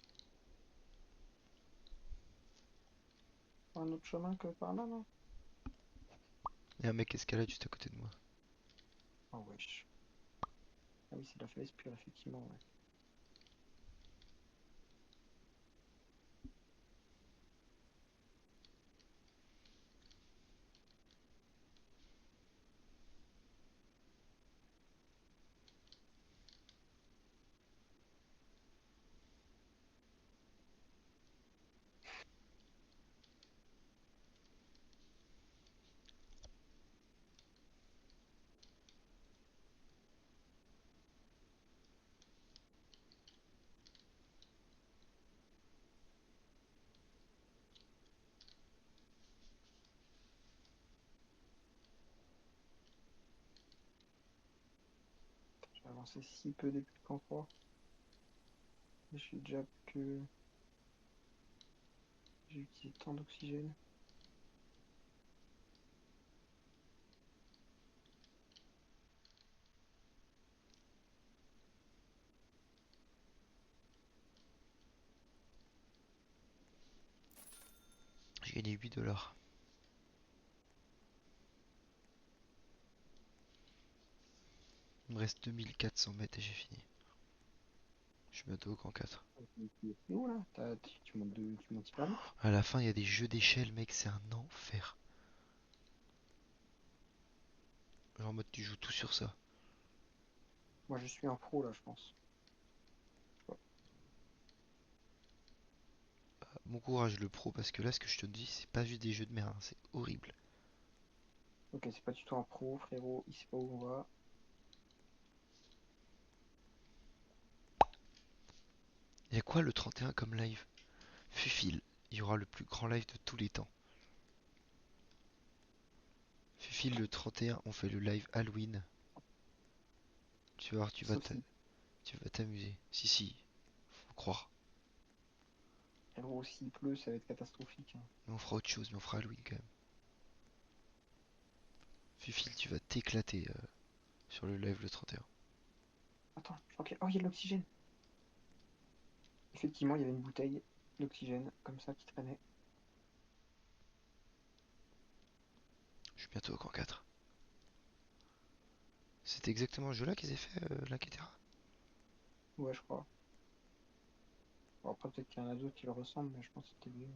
Un autre chemin que par là, non? Et un mec escalade juste à côté de moi. Oh wesh. Ah oui, c'est de la falaise pure, effectivement, ouais. J'ai avancé si peu depuis le camp 3. Et je suis déjà que j'ai utilisé tant d'oxygène. gagné 8 $. Il me reste 2400 mètres et j'ai fini. Je suis bientôt au camp 4. C'est où là? Tu montes hyper vite. À la fin, il y a des jeux d'échelle, mec, c'est un enfer. Genre en mode, tu joues tout sur ça. Moi je suis un pro là, je pense. Bon courage, le pro, parce que là, ce que je te dis, c'est pas juste des jeux de merde, hein, c'est horrible. Ok, c'est pas du tout un pro, frérot. Il sait pas où on va. Il y a quoi le 31 comme live? Fufil, il y aura le plus grand live de tous les temps. Fufil, le 31, on fait le live Halloween. Tu vas voir, Sauf si, tu vas t'amuser. Si, si, faut croire. frérot, s'il pleut, ça va être catastrophique, hein. Mais on fera autre chose, mais on fera Halloween quand même. Fufil, tu vas t'éclater sur le live le 31. Attends, je crois que. Oh, il y a de l'oxygène. Effectivement, il y avait une bouteille d'oxygène comme ça qui traînait. Je suis bientôt au camp 4. C'était exactement ce jeu-là qu'ils avaient fait, l'Inquetera. Ouais, je crois. Bon, après, peut-être qu'il y en a d'autres qui le ressemblent, mais je pense que c'était lui.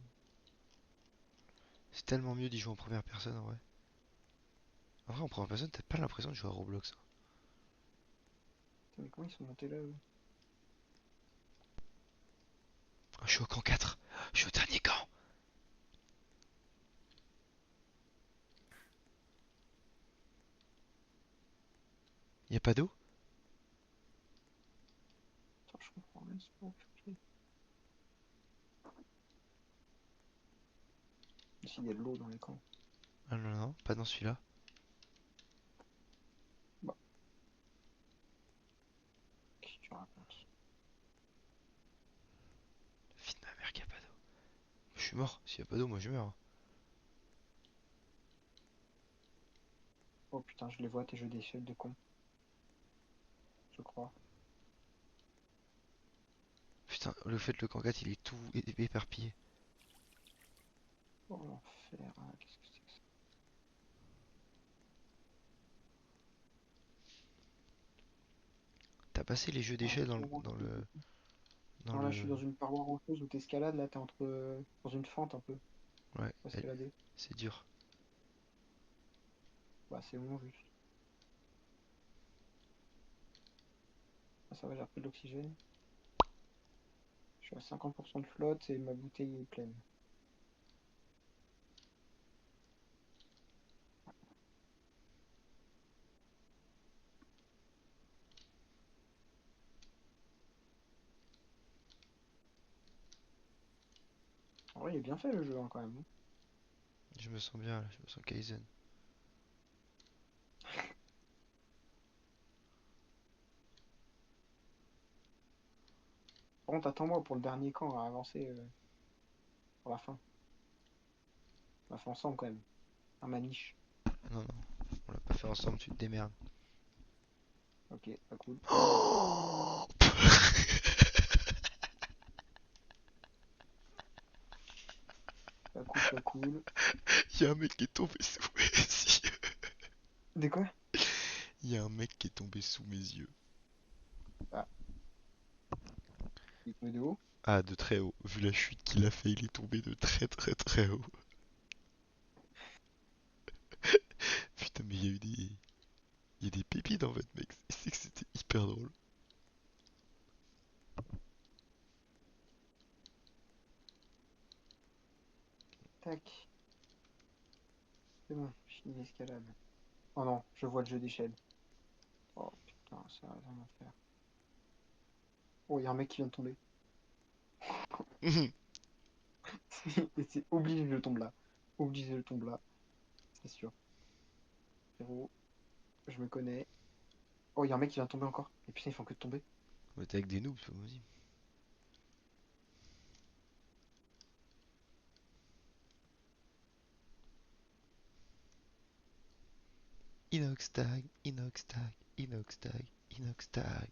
C'est tellement mieux d'y jouer en première personne en vrai. En vrai, en première personne, t'as pas l'impression de jouer à Roblox, hein. Putain, mais comment ils sont montés là, eux? Oh, je suis au camp 4. Je suis au dernier camp. Y a pas d'eau? Attends, je comprends rien, c'est pas compliqué. Ici, il y a de l'eau dans les camps. Ah non, non, pas dans celui-là. Bah, qu'est-ce que tu racontes? Fille de ma mère, qu'il y a pas d'eau. Je suis mort. S'il y a pas d'eau, moi je meurs, hein. Oh putain, je les vois, tes jeux d'échelle de con, je crois. Putain, le fait le camp 4, il est tout éparpillé. Oh l'enfer, hein, qu'est-ce que c'est que ça? T'as passé les jeux Ah, d'échelle trop rocheux. dans Non, là, je le. suis dans une paroi rocheuse où t'escalades, là, t'es entre. Dans une fente un peu, Ouais, pour escalader. c'est dur. Bah, c'est bon, juste. Ah, ça va, j'ai repris de l'oxygène. Je suis à 50% de flotte et ma bouteille est pleine. En vrai, il est bien fait le jeu, hein, quand même. Je me sens bien là, je me sens Kaizen. Par contre, attends-moi pour le dernier camp à avancer pour la fin. On l'a fait ensemble quand même. Un maniche. Non, non, on l'a pas fait ensemble, tu te démerdes. Ok, pas cool. Oh. Pas cool, pas cool. Y a un mec qui est tombé sous mes yeux. Des quoi? Y a un mec qui est tombé sous mes yeux. Ah, il est tombé de haut. Ah, de très haut. Vu la chute qu'il a fait, il est tombé de très très très haut. Putain, mais il y a eu des. Il y a des pépites en fait, mec. C'est que c'était hyper drôle. Tac. C'est bon, je finis l'escalade. Oh non, je vois le jeu d'échelle. Oh putain, ça va rien à faire. Oh, il y a un mec qui vient de tomber. Et c'est obligé que je tombe là. Obligé que je tombe là, c'est sûr. Frérot, je me connais. Oh, il y a un mec qui vient de tomber encore. Et putain, ils font que de tomber. Ouais, t'es avec des noobs, toi aussi. Inox tag, inox tag, inox tag, inox tag.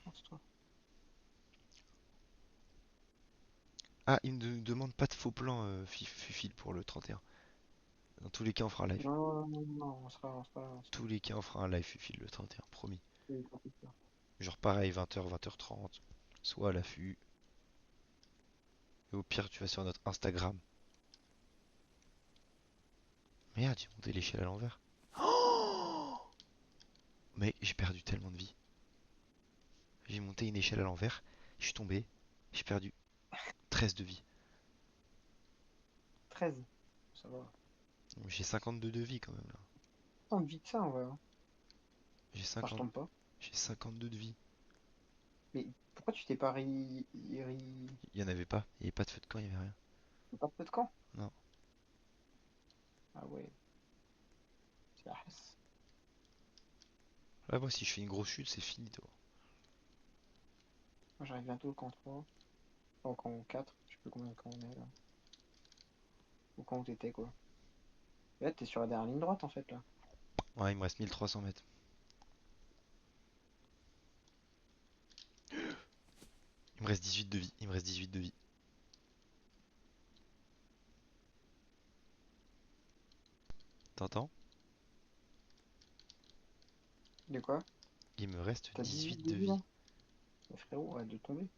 Pense-toi. Ah, il me demande demande pas de faux plan, Fufil, pour le 31. Dans tous les cas, on fera un live. Non, non, non, on sera là. Tous les cas, on fera un live Fufil le 31, promis. Oui, t'inquiète pas. Genre pareil, 20h, 20h30. Soit à l'affût. Et au pire, tu vas sur notre Instagram. Merde, j'ai monté l'échelle à l'envers. Oh, mec, j'ai perdu tellement de vie. J'ai monté une échelle à l'envers. Je suis tombé. J'ai perdu 13 de vie. 13. Ça va. J'ai 52 de vie quand même là. Tant de vie que ça, en vrai, hein. J'ai Enfin, je 50... tombe pas. J'ai 52 de vie. Mais pourquoi tu t'es pas Il y en avait pas. Il y avait pas de feu de camp, il y avait rien. pas de peu de camp? Non. Ah ouais, c'est la race. Ouais, moi si je fais une grosse chute, c'est fini toi. Moi, j'arrive bientôt au camp 3. Enfin, au camp 4. Je sais plus combien de camps on est, là. Au camp où t'étais, quoi. Et là, t'es sur la dernière ligne droite, en fait, là. Ouais, il me reste 1300 mètres. Il me reste 18 de vie. Il me reste 18 de vie. T'entends? De quoi? Il me reste T'as 18 18 de de vie, là? vie. Mais frérot, arrête de tomber.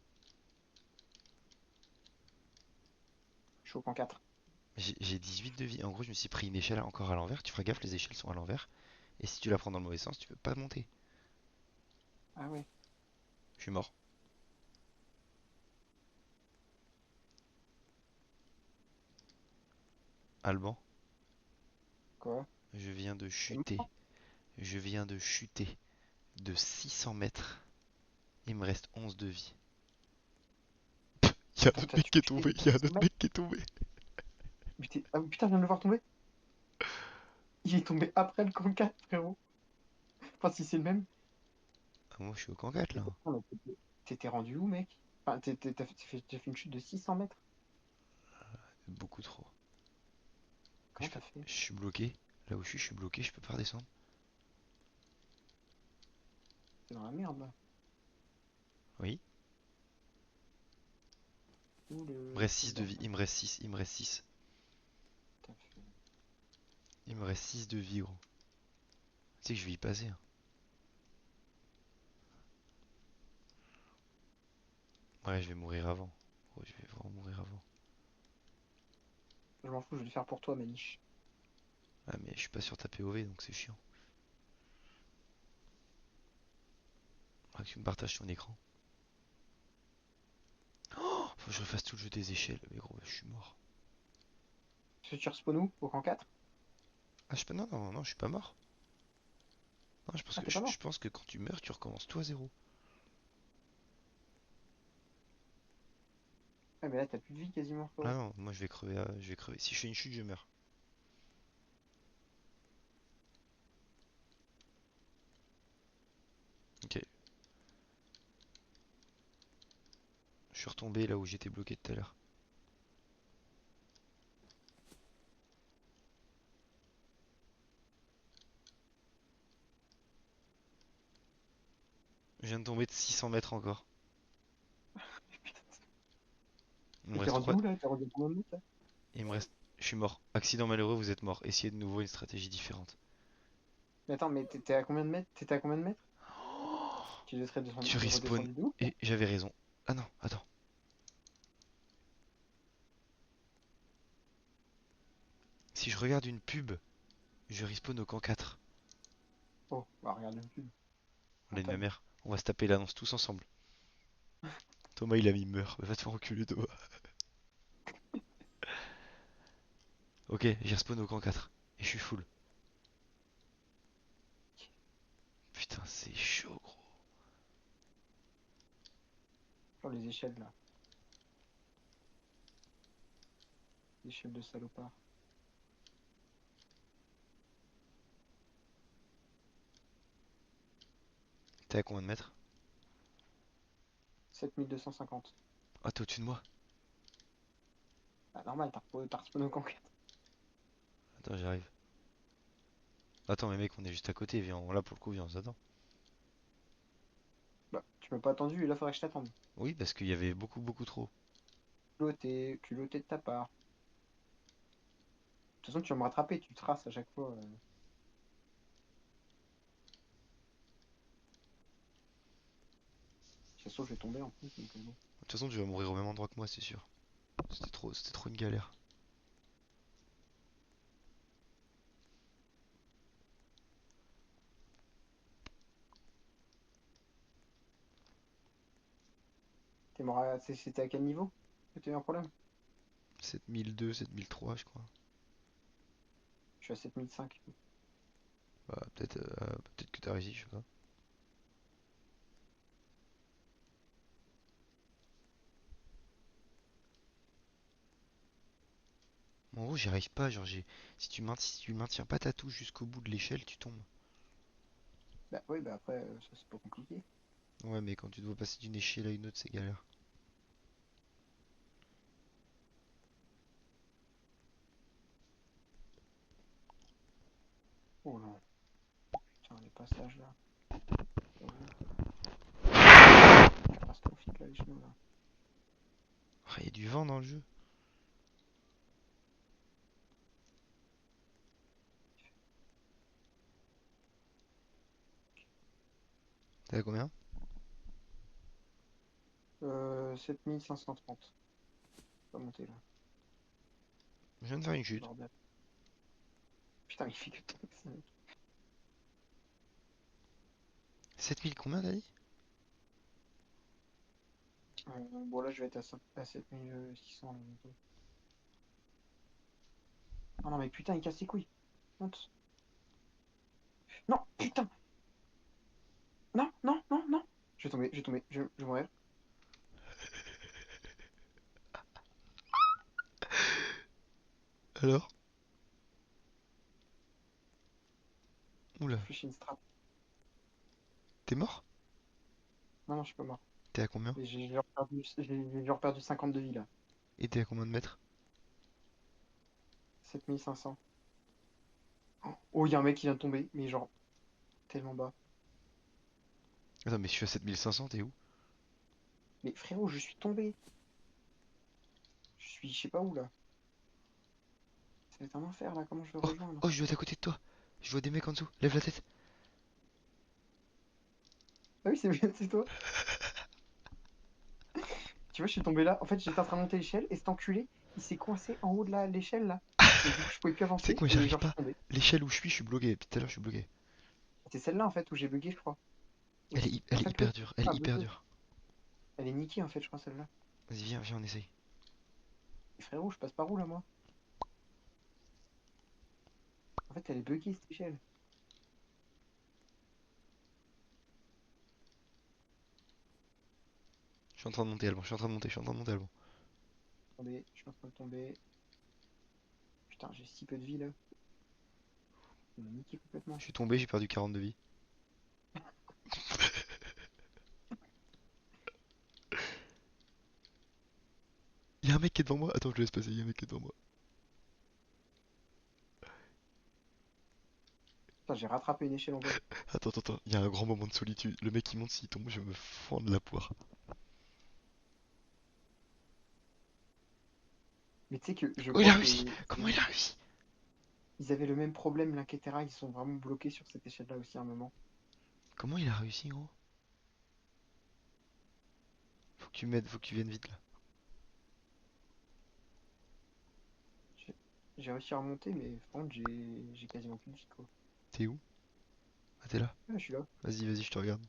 Je suis au camp 4. J'ai 18 de vie. En gros, je me suis pris une échelle encore à l'envers. Tu feras gaffe, les échelles sont à l'envers. Et si tu la prends dans le mauvais sens, tu peux pas monter. Ah ouais. Je suis mort. Alban, Quoi? je viens de T'es chuter. mort? Je viens de chuter de 600 mètres. Il me reste 11 de vie. Il y a un Attends, autre t'as mec qui est tué tombé. de Il y a un 600 autre mètres? mec qui est tombé. Ah, putain, je viens de le voir tomber. Il est tombé après le camp 4, frérot. Enfin, si c'est le même. Ah, moi, je suis au camp 4 Mais là. attends, mais t'étais rendu où, mec? Enfin, t'as fait une chute de 600 mètres. Beaucoup trop. Comment t'as fait? Je suis bloqué. Là où je suis bloqué. Je peux pas redescendre. T'es dans la merde, là. Oui. Où Il me reste le 6 de bas, vie. là? Il me reste 6. Il me reste 6. T'as fait... Il me reste 6 de vie, gros. Tu sais que je vais y passer, hein. Ouais, je vais mourir avant. Oh, je vais vraiment mourir avant. Je m'en fous, je vais le faire pour toi, Maniche. Ah, mais je suis pas sur ta POV donc c'est chiant. Faudra que tu me partages ton écran. Oh, faut que je refasse tout le jeu des échelles. Mais gros, je suis mort. Tu veux que tu respawns où? Au camp 4? Ah, je peux. Non, non, non, je suis pas mort. Non, je pense Ah, que, t'es pas je mort? pense que quand tu meurs, tu recommences tout à zéro. Ouais, mais là, t'as plus de vie quasiment, Ah frérot. non, moi je vais crever. Je vais crever. Si je fais une chute, je meurs. Ok. Je suis retombé là où j'étais bloqué tout à l'heure. Je viens de tomber de 600 mètres encore. Putain. Il me Et t'es reste rendu 3. où, là? T'es rendu à combien de mètres, là? Il me reste. Je suis mort. Accident malheureux, vous êtes mort. Essayez de nouveau une stratégie différente. Mais attends, mais t'étais à combien de mètres? T'étais à combien de mètres? Tu serais Tu respawn. redescendu d'où? Et j'avais raison. Ah non, attends. Si je regarde une pub, je respawn au camp 4. Oh, bah regarde le pub. On a une Rentable. mère. On va se taper l'annonce tous ensemble. Thomas il a mis meurt. Va te faire enculer Thomas. Ok, j'ai respawn au camp 4. Et je suis full. Putain, c'est chaud gros. Sur les échelles, là. Échelles de salopard. T'es à combien de mètres? 7250. Ah, t'es au-dessus de moi. Ah, normal, t'as respawn au camp 4. Attends, j'arrive. Attends, mais mec, on est juste à côté. Viens, là pour le coup, viens, on s'attend. Bah, tu m'as pas attendu, et là, faudrait que je t'attende. Oui, parce qu'il y avait beaucoup, beaucoup trop. culotté de ta part. De toute façon, tu vas me rattraper, tu traces à chaque fois. De toute façon, je vais tomber en plus. Donc, bon. De toute façon, tu vas mourir au même endroit que moi, c'est sûr. C'était trop une galère. T'es mort C'était à quel niveau que t'as eu un problème? 7002, 7003, je crois. Je suis à 7005. Bah, peut-être que t'as réussi, je sais pas. En gros, j'y arrive pas. Genre, si tu maintiens pas ta touche jusqu'au bout de l'échelle, tu tombes. Bah oui, bah après, ça c'est pas compliqué. Ouais, mais quand tu dois passer d'une échelle à une autre, c'est galère. Oh non. Putain, les passages là. J'avoue. Catastrophique là, les chemins là. Ah, y a du vent dans le jeu. T'es à combien? 7530. Pas monter là. Je viens de faire une chute. Bordel. Putain, il fait que tomber ça. 7000 combien t'as dit? Bon là je vais être à 7600 là bientôt. Ah non mais putain il casse les couilles. Monte. Non putain. Non non non non. Je vais tomber, je vais mourir. Alors? Oula, Réfléchis une strat. t'es mort? Non non je suis pas mort. T'es à combien? Mais j'ai genre perdu 50 de vie là. Et t'es à combien de mètres? 7500. Oh il y a un mec qui vient de tomber, mais genre tellement bas. Attends, mais je suis à 7500, t'es où? Mais frérot je suis tombé. Je sais pas où là. Ça va être un enfer là, comment je vais Oh, rejoindre? oh, je dois être à côté de toi. Je vois des mecs en dessous. Lève la tête. Ah oui c'est bien, c'est toi. Tu vois, je suis tombé là. En fait, j'étais en train de monter l'échelle et cet enculé, il s'est coincé en haut de l'échelle là. Donc du coup, je pouvais plus Tu sais que avancer moi, et j'arrive genre, je pas. suis tombé. L'échelle où je suis bloqué. Depuis tout à l'heure, je suis bloqué. C'est celle-là en fait où j'ai bugué, je crois. Aussi. En Elle est fait, hyper l'autre, dure. Elle est a hyper bugué. dure. Elle est niquée en fait, je crois, celle-là. Vas-y, viens, on essaye. Et frérot, je passe par où là, moi? En fait, elle est buggée cette échelle. Je suis en train de monter, Alban. Je suis en train de monter, Alban. Attendez, je suis en train de tomber. Putain, j'ai si peu de vie là. Elle m'a niqué complètement. Je suis tombé, j'ai perdu 40 de vie. Y'a un mec qui est devant moi. Attends, je le laisse passer. Y'a un mec qui est devant moi. Putain, j'ai rattrapé une échelle en bas. Attends. Y'a un grand moment de solitude. Le mec qui monte, s'il tombe, je vais me fendre la poire. Mais tu sais que je Oh, il crois a que réussi. Comment il a réussi? ils avaient le même problème, l'Inquetera, ils sont vraiment bloqués sur cette échelle là aussi à un moment. Comment il a réussi, gros? Faut que tu m'aides, faut que tu viennes vite là. J'ai j'ai réussi à remonter, mais par contre, j'ai quasiment plus de vie quoi. T'es où? Ah, t'es là. Ah, je suis là. Vas-y, je te regarde.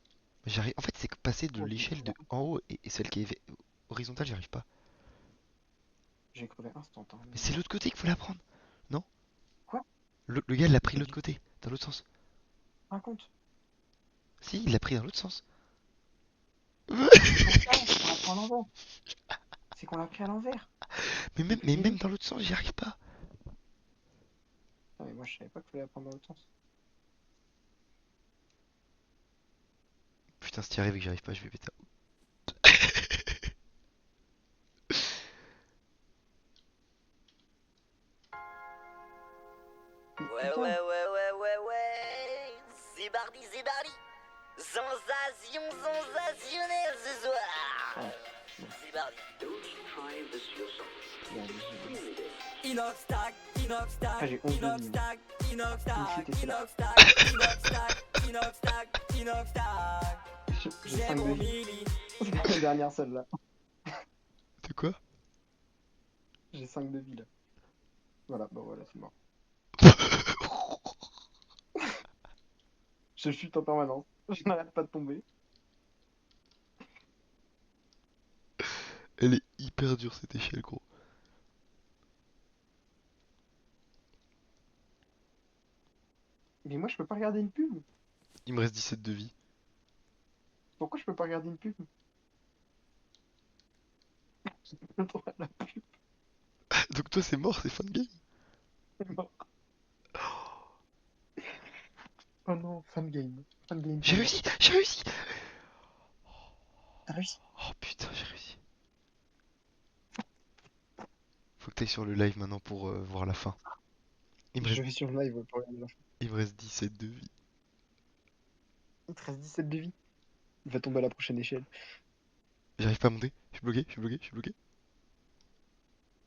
J'arrive. En fait, c'est que passer de Oh, l'échelle de en haut et celle qui est horizontale, j'arrive pas. j'ai crevé Mais c'est instantanément. l'autre côté qu'il faut la prendre, non? Quoi? Le gars, il l'a pris de Pas l'autre du tout. côté, dans l'autre sens. Raconte. Si, il l'a pris dans l'autre sens. Mais c'est pour ça qu'on la prend à l'envers. C'est qu'on l'a pris à l'envers. Mais Mais même oui. dans l'autre sens, j'y arrive pas. Non, mais moi, je savais pas qu'il fallait la prendre dans l'autre sens. Putain, si t'y arrives et que j'y arrive pas, je vais péter. Mais Ouais, putain, ouais. C'est parti. Sensationnel ce soir. ouais, bon. C'est parti. Inox tag, inox Ah, tag, j'ai 11 de inox vie. tag, inox Ici, tag, t'étais là. inox tag, inox tag, inox tag, inox tag. J'ai J'ai 5 de mon vie. mili. C'est la dernière celle-là. De quoi? J'ai 5 de vie là. Voilà, bah voilà, c'est mort. Je chute en permanence. Je n'arrête pas de tomber. Elle est hyper dure cette échelle, gros. Mais moi, je peux pas regarder une pub. Il me reste 17 de vie. Pourquoi je peux pas regarder une pub? J'ai pas le droit à la pub. Donc toi c'est mort, c'est fin de game. C'est mort. Oh non, fan game. Fan game J'ai pour moi. réussi, j'ai réussi. T'as réussi? Oh putain, j'ai réussi. Faut que t'ailles sur le live maintenant pour voir la fin. Il me Je reste, vais sur le live pour regarder la fin. il me reste 17 de vie. Il te reste 17 de vie. Il va tomber à la prochaine échelle. J'arrive pas à monter. Je suis bloqué, je suis bloqué, je suis bloqué.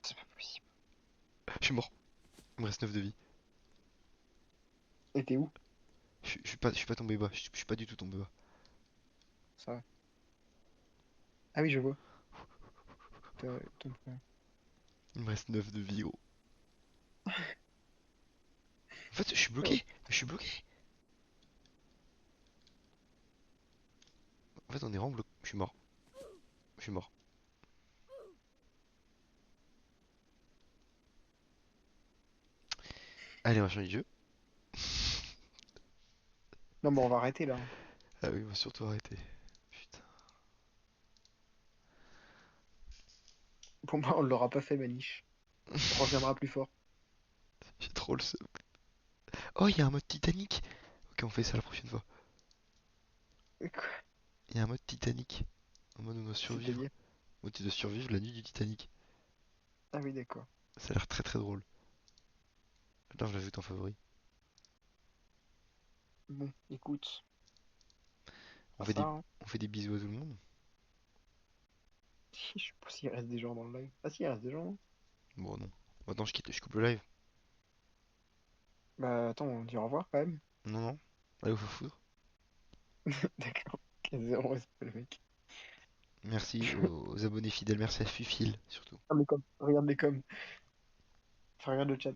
C'est pas possible. Je suis mort. Il me reste 9 de vie. Et t'es où? Je suis pas tombé bas. Je suis pas du tout tombé bas. Ça va. Ah oui, je vois. T'as- Il me reste 9 de vie, gros. En fait, je suis Oh. bloqué. Je suis bloqué. En fait, on est vraiment bloqué. Je suis mort. Je suis mort. Allez, on va changer de jeu. Non, mais on va arrêter là. Ah oui, on va surtout arrêter. Putain. Pour moi, on l'aura pas fait, Maniche. On reviendra plus fort. J'ai trop le seum. Oh, il y a un mode Titanic. Ok, on fait ça la prochaine fois. Quoi? Il y a un mode Titanic. En mode on doit survivre. C'est-à-dire? En mode tu dois survivre la nuit du Titanic. Ah oui, d'accord. Ça a l'air très très drôle. Attends, je l'ajoute en favori. Bon, écoute. On Pas fait ça, des, hein. on fait des bisous à tout le monde. Je sais pas s'il reste des gens dans le live. Ah si, il reste des gens, hein. Bon, non. Maintenant, je coupe le live. Bah attends, on dit au revoir quand même. Non, non. Allez, faut foutre. D'accord. Ok, zéro respect, le mec. Merci aux abonnés fidèles. Merci à Fufil, surtout. Ah, mais comme, regarde les coms. Enfin, regarde le chat.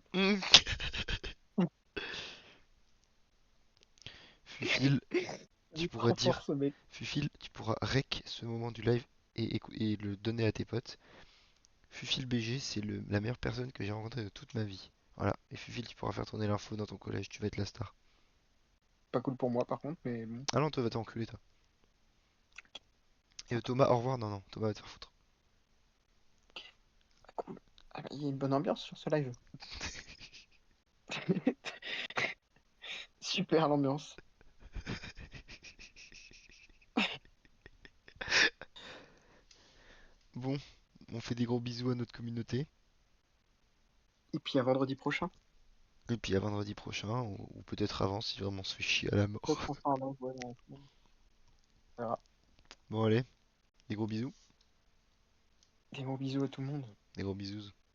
Fufil, Il tu est pourras trop fort dire. ce mec. Fufil, tu pourras rec ce moment du live et le donner à tes potes. Fufil BG, c'est la meilleure personne que j'ai rencontrée de toute ma vie. Voilà. Et Fufil, tu pourras faire tourner l'info dans ton collège. Tu vas être la star. Pas cool pour moi par contre, mais bon, Ah non, toi, va t'enculer, toi. Et ça va. Thomas, au revoir. Non, non, Thomas va te faire foutre. Ah, cool. Ah, bah, il y a une bonne ambiance sur ce live. Super l'ambiance. Bon, on fait des gros bisous à notre communauté. Et puis à vendredi prochain. Et puis à vendredi prochain, ou peut-être avant si vraiment on se fait chier à la Peut-être mort. qu'on fera un live, ouais, dans la semaine. On verra. Bon, allez, des gros bisous. Des gros bisous à tout le monde. Des gros bisous.